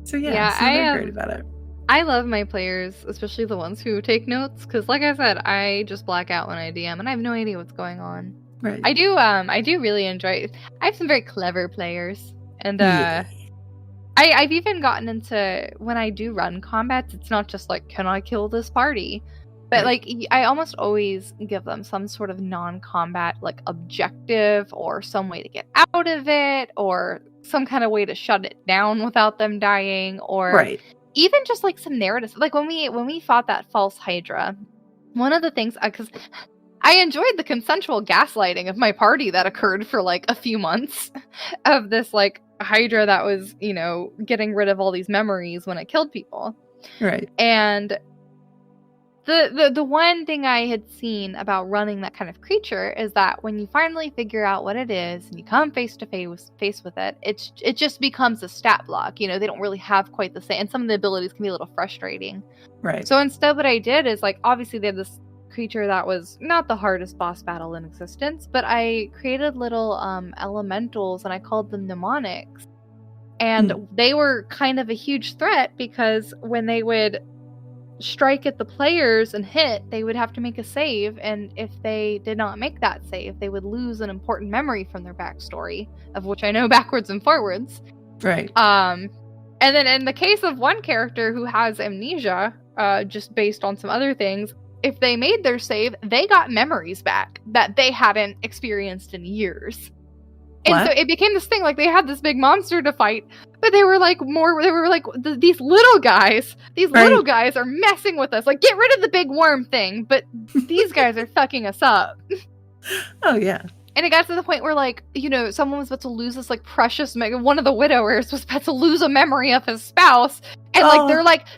So they're great about it. I love my players, especially the ones who take notes, because like I said, I just black out when I DM and I have no idea what's going on. Right. I do really enjoy it. I have some very clever players, and I've even gotten into, when I do run combats, it's not just like, can I kill this party? But like, I almost always give them some sort of non-combat like objective, or some way to get out of it, or some kind of way to shut it down without them dying, or even just like some narrative. Like when we fought that false Hydra, one of the things, because I enjoyed the consensual gaslighting of my party that occurred for like a few months of this like Hydra that was, getting rid of all these memories when it killed people. Right. And The one thing I had seen about running that kind of creature is that when you finally figure out what it is and you come face to face with it, it just becomes a stat block. You know, they don't really have quite the same, and some of the abilities can be a little frustrating. Right. So instead, what I did is, like, obviously they had this creature that was not the hardest boss battle in existence, but I created little elementals and I called them mnemonics, and they were kind of a huge threat because when they would strike at the players and hit, they would have to make a save, and if they did not make that save, they would lose an important memory from their backstory, of which I know backwards and forwards. Right. And then in the case of one character who has amnesia, just based on some other things, if they made their save, they got memories back that they hadn't experienced in years. And so it became this thing, like, they had this big monster to fight, but they were like these little guys. These little guys are messing with us. Like, get rid of the big worm thing, but these guys are fucking us up. Oh, yeah. And it got to the point where, like, you know, someone was about to lose this, like, precious... one of the widowers was about to lose a memory of his spouse. And,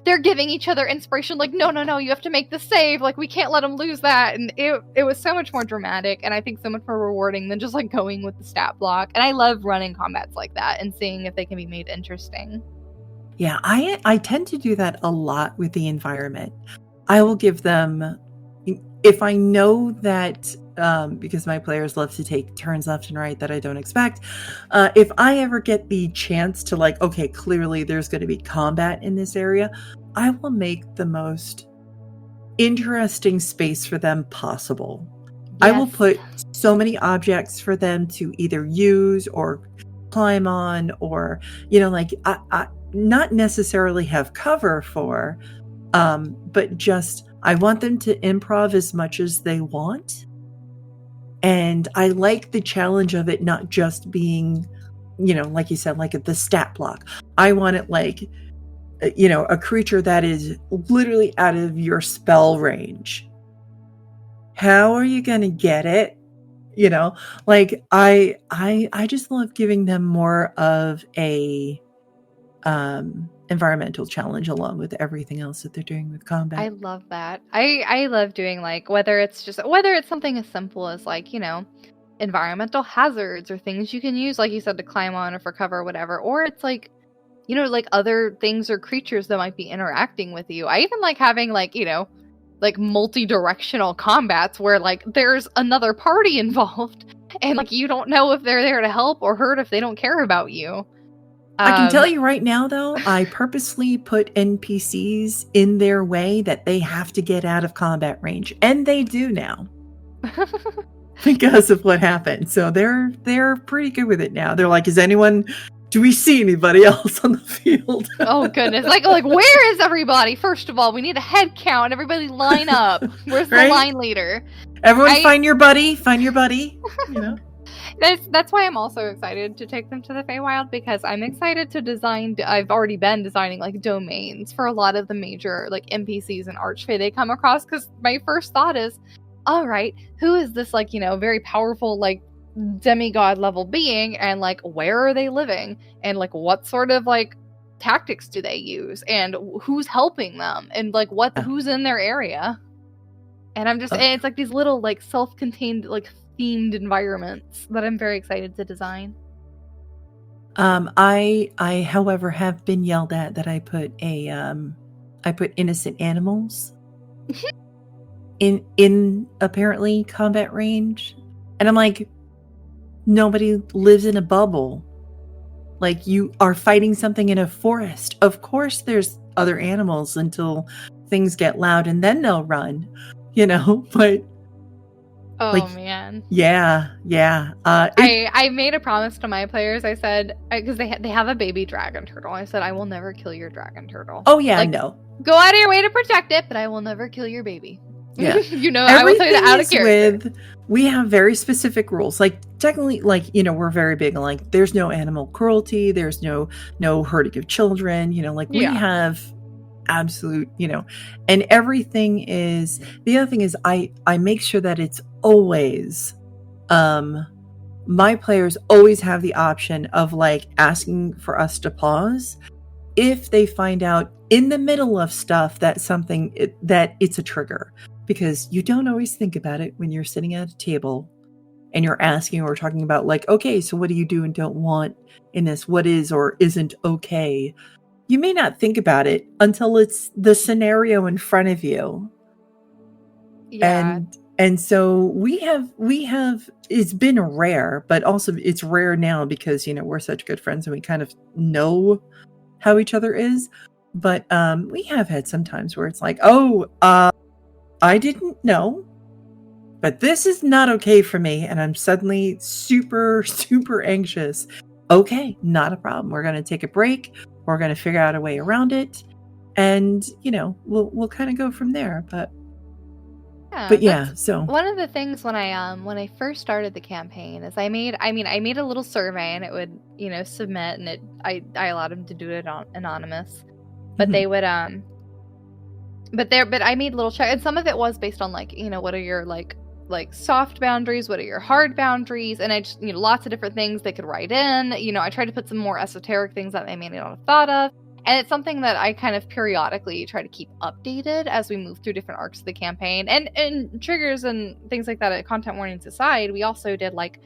they're giving each other inspiration. Like, no, you have to make the save. Like, we can't let him lose that. And it was so much more dramatic. And I think so much more rewarding than just, like, going with the stat block. And I love running combats like that and seeing if they can be made interesting. Yeah, I tend to do that a lot with the environment. I will give them... If I know that... because my players love to take turns left and right that I don't expect. If I ever get the chance to, like, okay, clearly there's going to be combat in this area, I will make the most interesting space for them possible. Yes. I will put so many objects for them to either use or climb on, or, you know, like, I not necessarily have cover for, but just, I want them to improv as much as they want. And I like the challenge of it not just being, you know, like you said, like the stat block. I want it like, you know, a creature that is literally out of your spell range. How are you going to get it? You know, like I just love giving them more of a environmental challenge along with everything else that they're doing with combat. I love that. I love doing, like, whether it's something as simple as, like, you know, environmental hazards or things you can use, like you said, to climb on or for cover or whatever, or it's like, you know, like other things or creatures that might be interacting with you. I even like having, like, you know, like multi-directional combats where, like, there's another party involved and, like, you don't know if they're there to help or hurt if they don't care about you. I can tell you right now, though, I purposely put NPCs in their way that they have to get out of combat range. And they do now. Because of what happened. So they're pretty good with it now. They're like, do we see anybody else on the field? Oh, goodness. Like, where is everybody? First of all, we need a head count. Everybody line up. Where's the line leader? Everyone find your buddy. Find your buddy. You know? That's why I'm also excited to take them to the Feywild, because I'm excited to design... I've already been designing, like, domains for a lot of the major, like, NPCs and Archfey they come across, because my first thought is, all right, who is this, like, you know, very powerful, like, demigod level being, and, like, where are they living? And, like, what sort of, like, tactics do they use? And who's helping them? And, like, who's in their area? And I'm just... And it's, like, these little, like, self-contained, like, themed environments that I'm very excited to design. I however have been yelled at that I put innocent animals in apparently combat range, and I'm like, nobody lives in a bubble. Like, you are fighting something in a forest. Of course there's other animals until things get loud and then they'll run, you know, but oh, like, man. Yeah. I made a promise to my players. I said, because they have a baby dragon turtle. I said, I will never kill your dragon turtle. Oh, yeah, like, I know. Go out of your way to protect it, but I will never kill your baby. Yeah. You know, I will tell you that out of character. We have very specific rules. Like, technically, like, you know, we're very big on, like, there's no animal cruelty. There's no hurting of children. You know, like, we have... absolute, you know, and everything is... The other thing is I make sure that it's always, my players always have the option of, like, asking for us to pause if they find out in the middle of stuff that that it's a trigger, because you don't always think about it when you're sitting at a table and you're asking or talking about like, okay, so what do you do and don't want in this? What is or isn't okay? You may not think about it until it's the scenario in front of you. Yeah. And so we have it's been rare, but also it's rare now because, you know, we're such good friends and we kind of know how each other is. But we have had some times where it's like, I didn't know, but this is not okay for me. And I'm suddenly super, super anxious. Okay, not a problem. We're going to take a break. We're going to figure out a way around it. And, you know, we'll kind of go from there. But yeah, so one of the things when I first started the campaign is I made a little survey, and it would, you know, submit, and I allowed them to do it anonymous, but they would but I made little check, and some of it was based on like, you know, what are your like soft boundaries, what are your hard boundaries, and I just, you know, lots of different things they could write in. You know, I tried to put some more esoteric things that they may not have thought of. And it's something that I kind of periodically try to keep updated as we move through different arcs of the campaign. And triggers and things like that, content warnings aside, we also did like,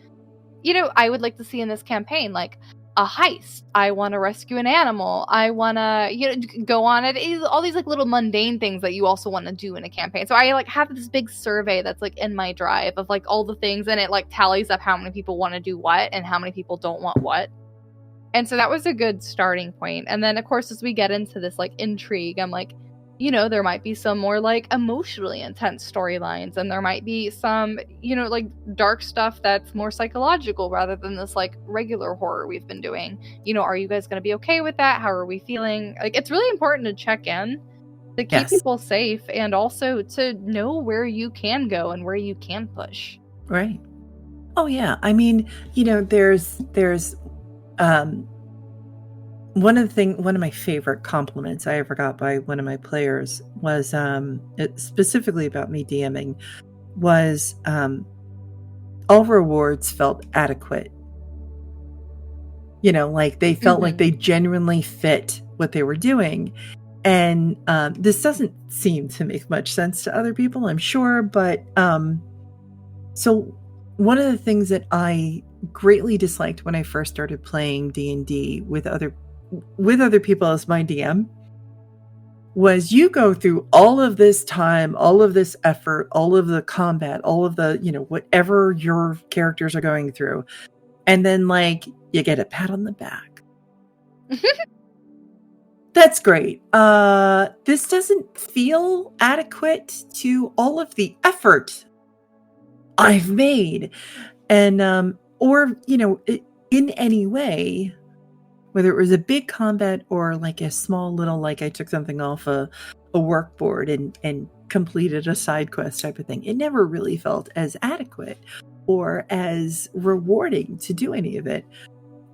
you know, I would like to see in this campaign, like a heist. I want to rescue an animal. I want to, you know, go on it. All these like little mundane things that you also want to do in a campaign. So I like have this big survey that's like in my drive of like all the things, and it like tallies up how many people want to do what and how many people don't want what. And so that was a good starting point. And then, of course, as we get into this, like, intrigue, I'm like, you know, there might be some more, like, emotionally intense storylines. And there might be some, you know, like, dark stuff that's more psychological rather than this, like, regular horror we've been doing. You know, are you guys going to be okay with that? How are we feeling? Like, it's really important to check in, to keep people safe, and also to know where you can go and where you can push. Right. Oh, yeah. I mean, you know, there's one of my favorite compliments I ever got by one of my players was specifically about me DMing was all rewards felt adequate. You know, like they felt like they genuinely fit what they were doing. And this doesn't seem to make much sense to other people, I'm sure, but so one of the things that I greatly disliked when I first started playing D&D with other people as my DM was you go through all of this time, all of this effort, all of the combat, all of the, you know, whatever your characters are going through, and then like you get a pat on the back. That's great. This doesn't feel adequate to all of the effort I've made. And or, you know, in any way, whether it was a big combat or like a small little, like I took something off a workboard and completed a side quest type of thing, it never really felt as adequate or as rewarding to do any of it.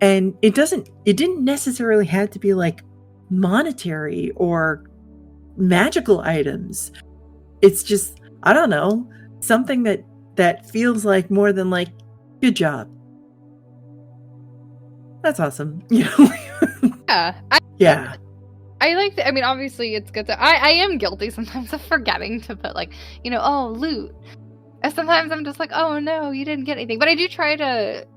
And it didn't necessarily have to be like monetary or magical items. It's just, I don't know, something that feels like more than like, good job. That's awesome. You know? Yeah. I like I mean, obviously it's good to I am guilty sometimes of forgetting to put like, you know, oh, loot. And sometimes I'm just like, oh no, you didn't get anything. But I do try to,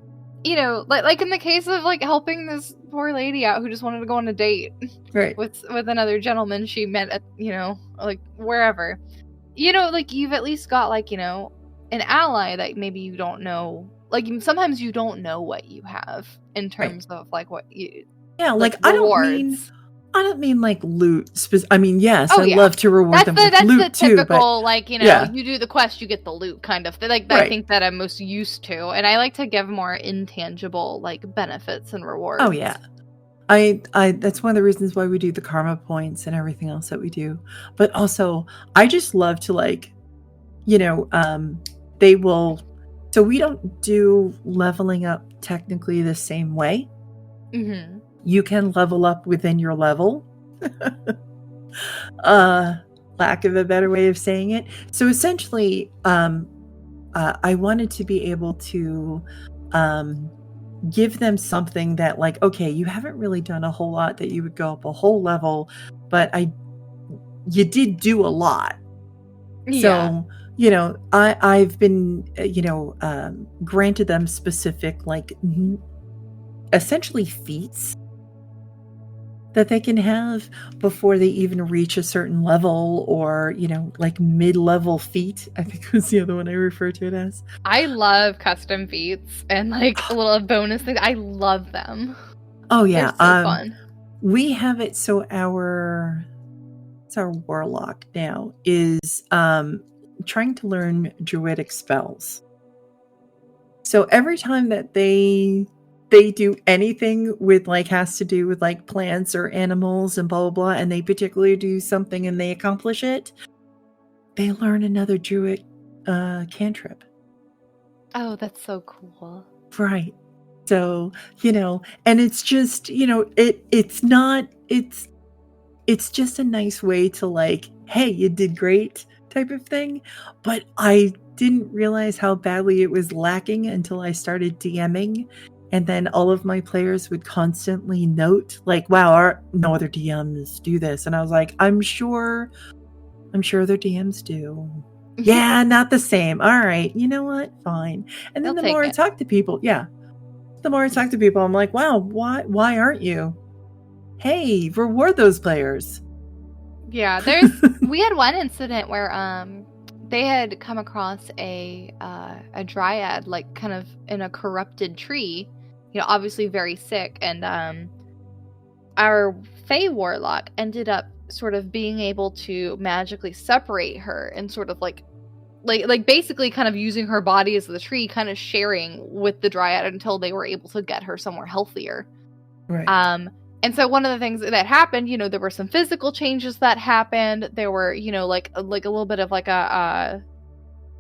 you know, like in the case of like helping this poor lady out who just wanted to go on a date with another gentleman she met at, you know, like wherever. You know, like you've at least got like, you know, an ally that maybe you don't know. Like sometimes you don't know what you have in terms of like what you like rewards. I don't mean like loot. I mean, yes, I love to reward them with loot the typical, too. But like, you know, you do the quest, you get the loot kind of thing. Like I think that I'm most used to, and I like to give more intangible like benefits and rewards. Oh yeah, I that's one of the reasons why we do the karma points and everything else that we do. But also, I just love to like, you know, they will. So we don't do leveling up technically the same way. Mm-hmm. You can level up within your level. Lack of a better way of saying it. So essentially, I wanted to be able to give them something that, like, okay, you haven't really done a whole lot that you would go up a whole level, but you did do a lot. Yeah. So, I've been, granted them specific, like, essentially feats that they can have before they even reach a certain level, or, like mid-level feat, I think was the other one I refer to it as. I love custom feats and like a little bonus things. I love them. Oh yeah. They're so fun. We have it so our warlock now is trying to learn druidic spells. So every time that they do anything with, like, has to do with, like, plants or animals and blah blah blah, and they particularly do something and they accomplish it, they learn another druid cantrip. Oh, that's so cool. Right. So, and it's just, it's just a nice way to, like, hey, you did great type of thing. But I didn't realize how badly it was lacking until I started DMing. And then all of my players would constantly note, like, wow, no other DMs do this. And I was like, I'm sure other DMs do. Yeah, not the same. All right. You know what? Fine. And then the more I talk to people, I'm like, wow, why aren't you? Hey, reward those players. Yeah, we had one incident where they had come across a dryad, like, kind of in a corrupted tree, obviously very sick, and our Fey warlock ended up sort of being able to magically separate her and sort of like basically kind of using her body as the tree, kind of sharing with the dryad until they were able to get her somewhere healthier. Right. And so one of the things that happened, there were some physical changes that happened. There were, like a little bit of like not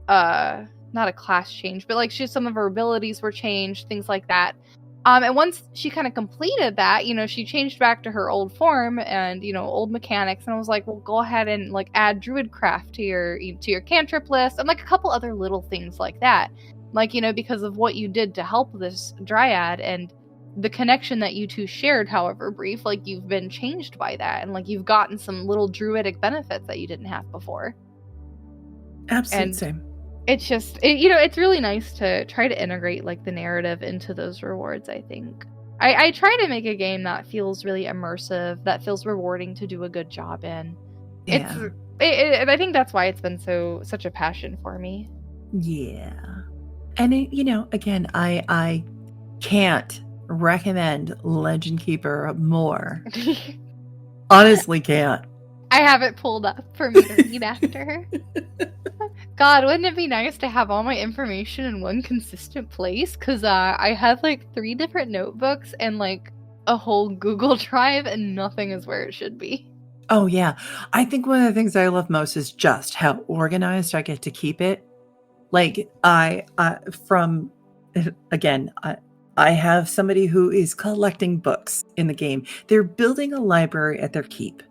a class change, but like some of her abilities were changed, things like that. And once she kind of completed that, she changed back to her old form and, old mechanics. And I was like, well, go ahead and like add Druidcraft to your cantrip list, and like a couple other little things like that. Like, because of what you did to help this dryad and the connection that you two shared, however brief, like, you've been changed by that, and like you've gotten some little druidic benefits that you didn't have before. Absolutely. Same. It's just, it's really nice to try to integrate like the narrative into those rewards. I think I try to make a game that feels really immersive, that feels rewarding to do a good job in. Yeah. And I think that's why it's been such a passion for me. Yeah. And again, I can't recommend Legend Keeper more. Honestly can't. I have it pulled up for me to read after. God, wouldn't it be nice to have all my information in one consistent place? Because I have like 3 different notebooks and like a whole Google Drive, and nothing is where it should be. Oh yeah. I think one of the things I love most is just how organized I get to keep it. Like, I have somebody who is collecting books in the game. They're building a library at their keep.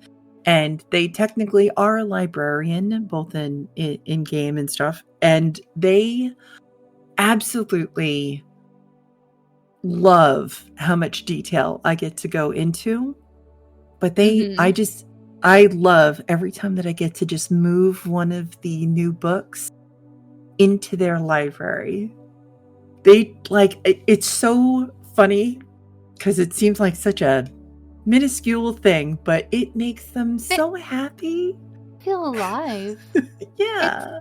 And they technically are a librarian, both in game and stuff. And they absolutely love how much detail I get to go into. But I love every time that I get to just move one of the new books into their library. They it's so funny because it seems like such a minuscule thing, but it makes them so happy. Feel alive. Yeah.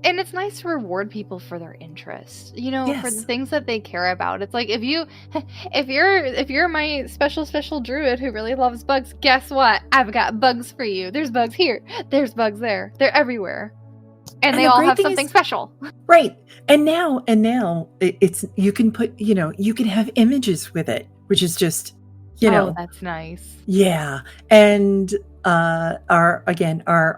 And it's nice to reward people for their interests, Yes. for the things that they care about. It's like, if you're my special druid who really loves bugs, guess what? I've got bugs for you. There's bugs here. There's bugs there. They're everywhere. And they all have something special. Right. And now it's, you can put, you can have images with it, which is just, Oh, that's nice. Yeah. And our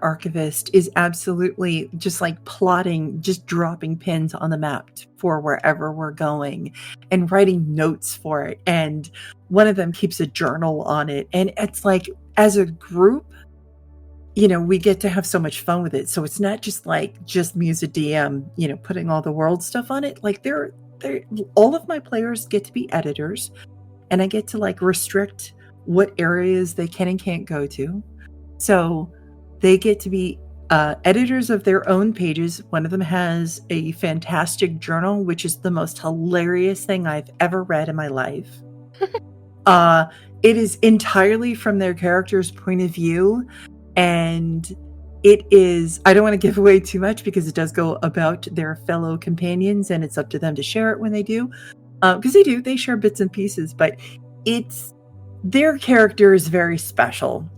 archivist is absolutely just like plotting, just dropping pins on the map for wherever we're going and writing notes for it. And one of them keeps a journal on it. And it's like, as a group, we get to have so much fun with it. So it's not just me as a DM, putting all the world stuff on it. Like, they're all of my players get to be editors, and I get to like restrict what areas they can and can't go to. So they get to be editors of their own pages. One of them has a fantastic journal, which is the most hilarious thing I've ever read in my life. It is entirely from their character's point of view, and it is, I don't want to give away too much because it does go about their fellow companions, and it's up to them to share it when they do. Because they share bits and pieces, but their character is very special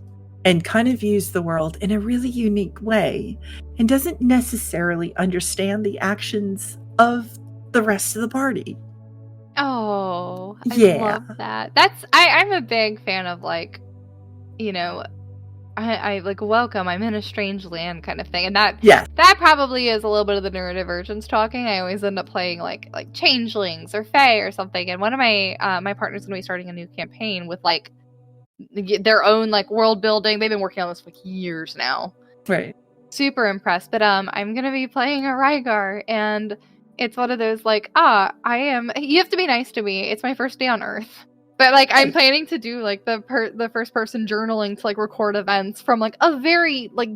and kind of views the world in a really unique way and doesn't necessarily understand the actions of the rest of the party. Oh, I Yeah. love that. I'm a big fan of like, you know, I like welcome, I'm in a strange land kind of thing. And that probably is a little bit of the neurodivergence talking. I always end up playing like changelings or fae or something. And one of my my partner's gonna be starting a new campaign with like their own like world building. They've been working on this for like years now. Right. Super impressed. But I'm gonna be playing a Rygar, and it's one of those like, you have to be nice to me. It's my first day on Earth. But like I'm planning to do like the first person journaling to like record events from like a very like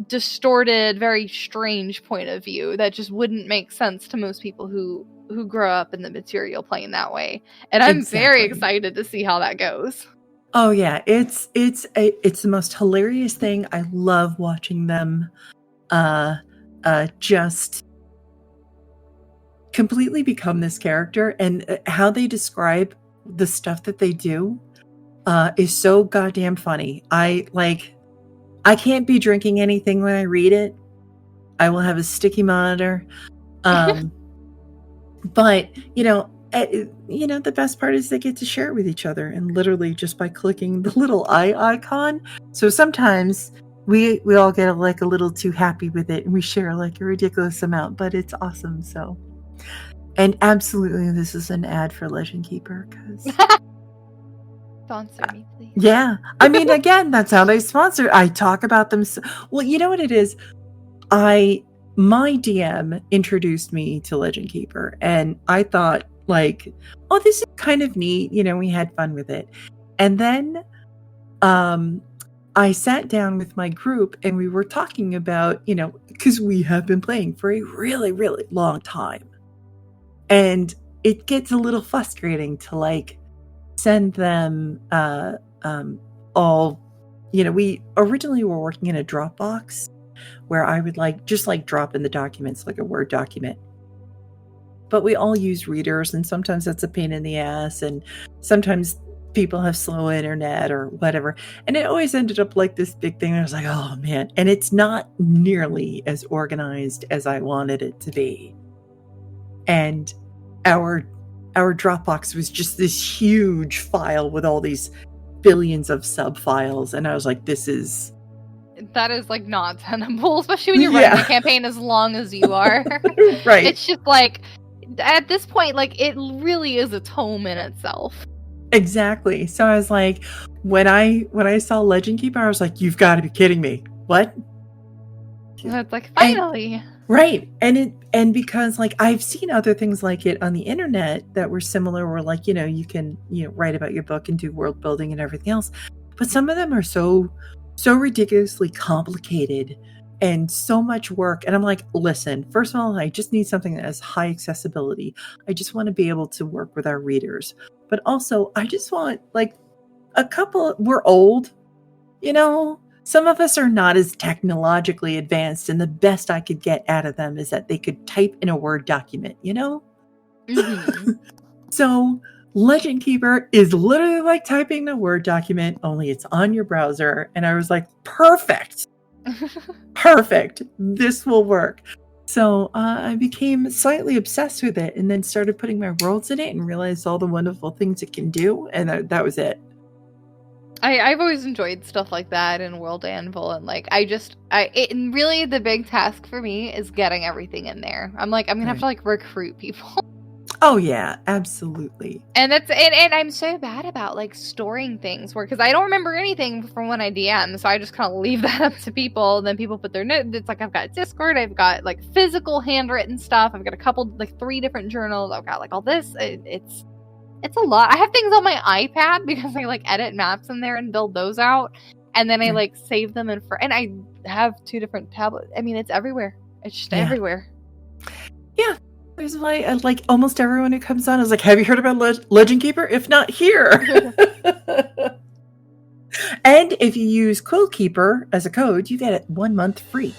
distorted, very strange point of view that just wouldn't make sense to most people who grow up in the material plane that way. And I'm very excited to see how that goes. Oh yeah, it's the most hilarious thing. I love watching them just completely become this character, and how they describe the stuff that they do is so goddamn funny. I can't be drinking anything when I read it. I will have a sticky monitor. But the best part is they get to share it with each other, and literally just by clicking the little eye icon. So sometimes we all get like a little too happy with it, and we share like a ridiculous amount, but it's awesome. So, and absolutely, this is an ad for Legend Keeper, because sponsor me, please. Yeah, I mean, again, that's how they sponsor. I talk about them. Well, you know what it is. My DM introduced me to Legend Keeper, and I thought like, oh, this is kind of neat. We had fun with it. And then I sat down with my group, and we were talking about, because we have been playing for a really, really long time. And it gets a little frustrating to like send them all, we originally were working in a Dropbox where I would just drop in the documents like a Word document. But we all use readers, and sometimes that's a pain in the ass, and sometimes people have slow internet or whatever. And it always ended up like this big thing. I was like, oh man. And it's not nearly as organized as I wanted it to be. And our Dropbox was just this huge file with all these billions of sub files. And I was like, that is like not tenable, especially when you're running a campaign as long as you are. Right. It's just like, at this point, like it really is a tome in itself. Exactly. So I was like, when I saw Legend Keeper, I was like, you've got to be kidding me. What? It's like, finally. Right. And because like I've seen other things like it on the internet that were similar, where like, you can, write about your book and do world building and everything else. But some of them are so ridiculously complicated and so much work. And I'm like, listen, first of all, I just need something that has high accessibility. I just want to be able to work with our readers. But also, I just want like we're old, some of us are not as technologically advanced, and the best I could get out of them is that they could type in a Word document, Mm-hmm. So Legend Keeper is literally like typing a Word document, only it's on your browser. And I was like, perfect. Perfect. This will work. So I became slightly obsessed with it, and then started putting my worlds in it and realized all the wonderful things it can do. And that was it. I've always enjoyed stuff like that in World Anvil, and like really the big task for me is getting everything in there. I'm like, I'm gonna have to like recruit people. Oh yeah, absolutely. And and I'm so bad about like storing things because I don't remember anything from when I DM, so I just kind of leave that up to people. And then people put their notes. It's like I've got Discord, I've got like physical handwritten stuff, I've got a couple like 3 different journals, I've got like all this. It's a lot. I have things on my iPad because I like edit maps in there and build those out, and then I like save them and I have 2 different tablets. I mean, it's everywhere. It's just everywhere. Yeah. There's why like almost everyone who comes on is like, have you heard about Legend Keeper? If not, here. And if you use Quill Keeper as a code, you get it 1 month free.